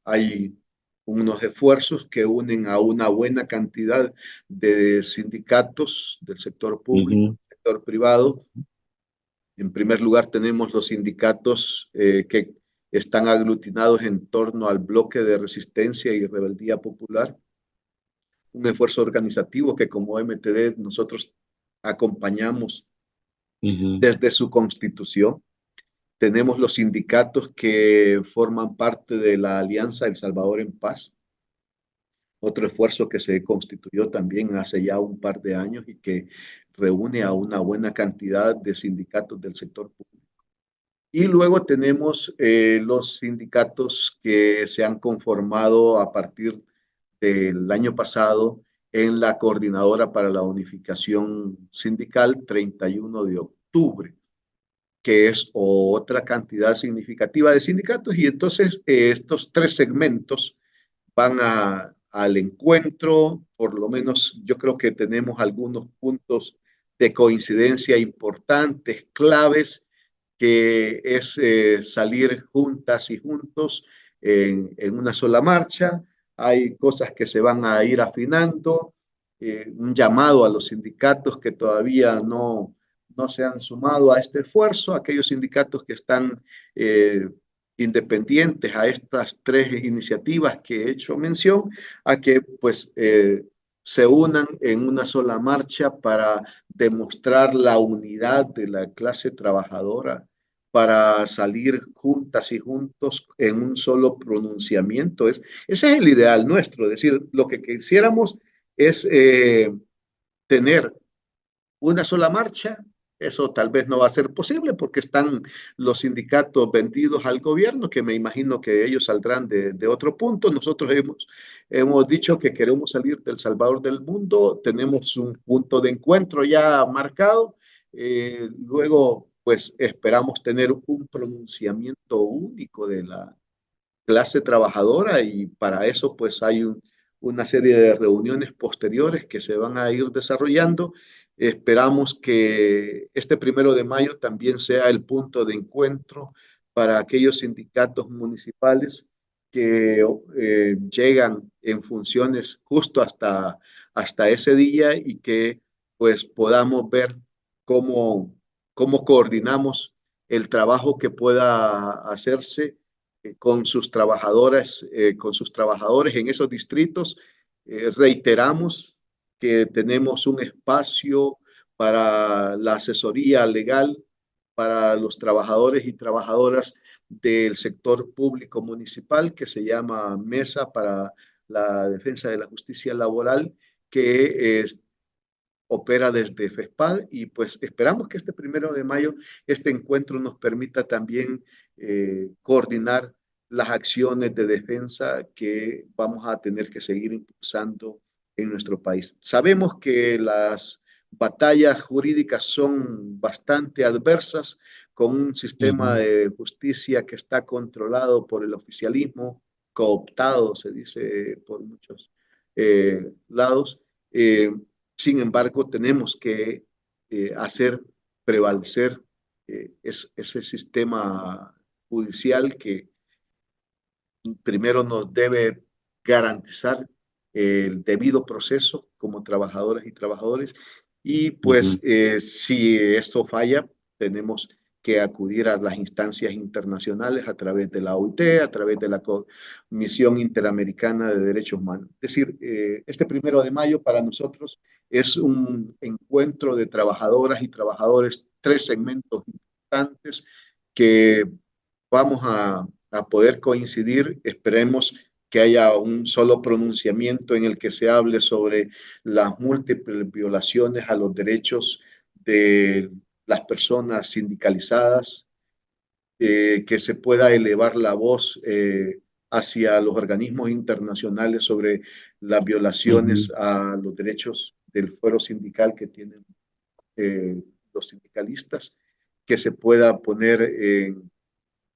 B: hay unos esfuerzos que unen a una buena cantidad de sindicatos del sector público,
A: ujú,
B: sector privado. En primer lugar, tenemos los sindicatos que están aglutinados en torno al bloque de resistencia y rebeldía popular, un esfuerzo organizativo que como MTD nosotros acompañamos
A: ujú,
B: desde su constitución. Tenemos los sindicatos que forman parte de la Alianza El Salvador en Paz, otro esfuerzo que se constituyó también hace ya un par de años y que reúne a una buena cantidad de sindicatos del sector público. Y luego tenemos los sindicatos que se han conformado a partir del año pasado en la Coordinadora para la Unificación Sindical 31 de octubre, que es otra cantidad significativa de sindicatos. Y entonces estos tres segmentos van al encuentro, por lo menos yo creo que tenemos algunos puntos de coincidencia importantes, claves, que es salir juntas y juntos una sola marcha. Hay cosas que se van a ir afinando, un llamado a los sindicatos que todavía no se han sumado a este esfuerzo, aquellos sindicatos que están independientes a estas tres iniciativas que he hecho mención, a que pues se unan en una sola marcha para demostrar la unidad de la clase trabajadora, para salir juntas y juntos en un solo pronunciamiento. Ese es el ideal nuestro, es decir, lo que quisiéramos es tener una sola marcha. Eso tal vez no va a ser posible porque están los sindicatos vendidos al gobierno, que me imagino que ellos saldrán de otro punto. Nosotros hemos dicho que queremos salir del Salvador del mundo, tenemos un punto de encuentro ya marcado. Luego, pues esperamos tener un pronunciamiento único de la clase trabajadora y para eso pues hay una serie de reuniones posteriores que se van a ir desarrollando. Esperamos que este 1 de mayo también sea el punto de encuentro para aquellos sindicatos municipales que llegan en funciones justo hasta ese día y que pues podamos ver cómo, cómo coordinamos el trabajo que pueda hacerse con sus trabajadores en esos distritos. Reiteramos que tenemos un espacio para la asesoría legal para los trabajadores y trabajadoras del sector público municipal que se llama Mesa para la Defensa de la Justicia Laboral, que opera desde FESPAD y pues esperamos que este 1 de mayo este encuentro nos permita también coordinar las acciones de defensa que vamos a tener que seguir impulsando en nuestro país. Sabemos que las batallas jurídicas son bastante adversas con un sistema
A: ujú.
B: de justicia que está controlado por el oficialismo, cooptado, se dice por muchos lados. Eh, Sin embargo, tenemos que hacer prevalecer ese sistema judicial primero nos debe garantizar el debido proceso como trabajadoras y trabajadores y pues si esto falla, tenemos que acudir a las instancias internacionales a través de la OIT, a través de la Comisión Interamericana de Derechos Humanos. Es decir, este 1 de mayo para nosotros es un encuentro de trabajadoras y trabajadores, 3 segmentos importantes que vamos a poder coincidir. Esperemos que haya un solo pronunciamiento en el que se hable sobre las múltiples violaciones a los derechos de las personas sindicalizadas, que se pueda elevar la voz hacia los organismos internacionales sobre las violaciones a los derechos del fuero sindical que tienen los sindicalistas, que se pueda poner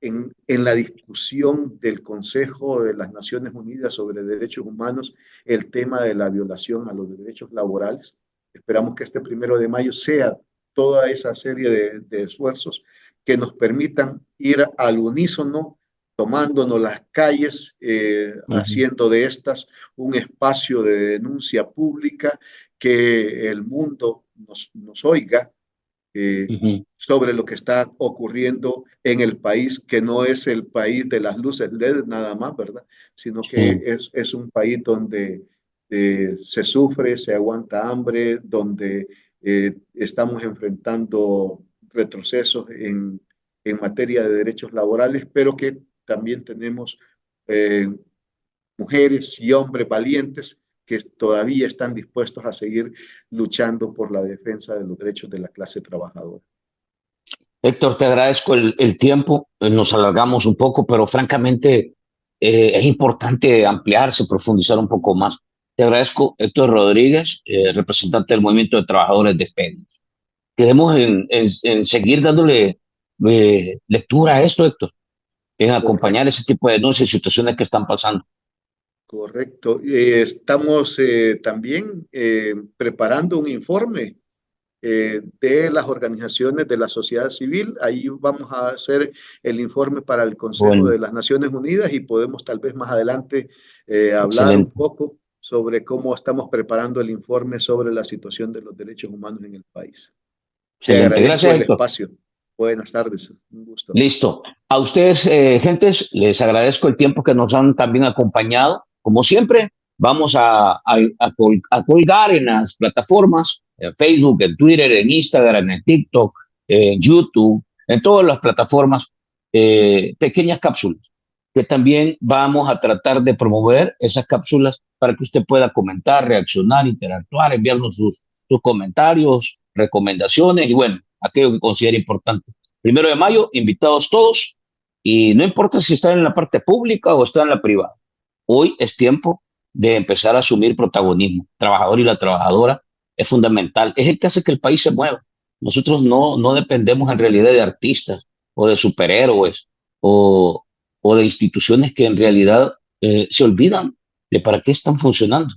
B: en la discusión del Consejo de las Naciones Unidas sobre Derechos Humanos el tema de la violación a los derechos laborales. Esperamos que este 1 de mayo sea toda esa serie de esfuerzos que nos permitan ir al unísono, tomándonos las calles, haciendo de estas un espacio de denuncia pública, que el mundo nos oiga sobre lo que está ocurriendo en el país, que no es el país de las luces LED nada más, ¿verdad? Sino que es un país donde se sufre, se aguanta hambre, donde estamos enfrentando retrocesos en materia de derechos laborales, pero que también tenemos eh, mujeres y hombres valientes que todavía están dispuestos a seguir luchando por la defensa de los derechos de la clase trabajadora.
A: Héctor, te agradezco el tiempo, nos alargamos un poco, pero francamente es importante ampliarse, profundizar un poco más. Te agradezco, Héctor Rodríguez, representante del Movimiento de Trabajadores de PEDES. Quedemos en seguir dándole lectura a esto, Héctor, en acompañar ese tipo de denuncias y situaciones que están pasando.
B: Correcto. Estamos también preparando un informe de las organizaciones de la sociedad civil. Ahí vamos a hacer el informe para el Consejo de las Naciones Unidas y podemos tal vez más adelante hablar un poco sobre cómo estamos preparando el informe sobre la situación de los derechos humanos en el país. Te agradezco
A: Gracias,
B: el
A: Héctor.
B: espacio. Buenas tardes. Un gusto.
A: Listo. A ustedes, gentes, les agradezco el tiempo que nos han también acompañado. Como siempre, vamos a colgar en las plataformas, en Facebook, en Twitter, en Instagram, en TikTok, en YouTube, en todas las plataformas, pequeñas cápsulas que también vamos a tratar de promover esas cápsulas para que usted pueda comentar, reaccionar, interactuar, enviarnos sus comentarios, recomendaciones y bueno, aquello que considere importante. 1 de mayo, invitados todos y no importa si están en la parte pública o están en la privada. Hoy es tiempo de empezar a asumir protagonismo. El trabajador y la trabajadora es fundamental, es el que hace que el país se mueva. Nosotros no dependemos en realidad de artistas o de superhéroes o de instituciones que en realidad se olvidan de para qué están funcionando.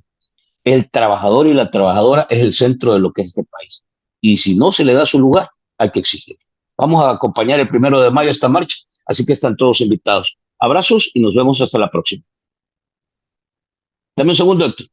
A: El trabajador y la trabajadora es el centro de lo que es este país. Y si no se le da su lugar, hay que exigir. Vamos a acompañar el 1 de mayo esta marcha, así que están todos invitados. Abrazos y nos vemos hasta la próxima. Dame un segundo, Héctor.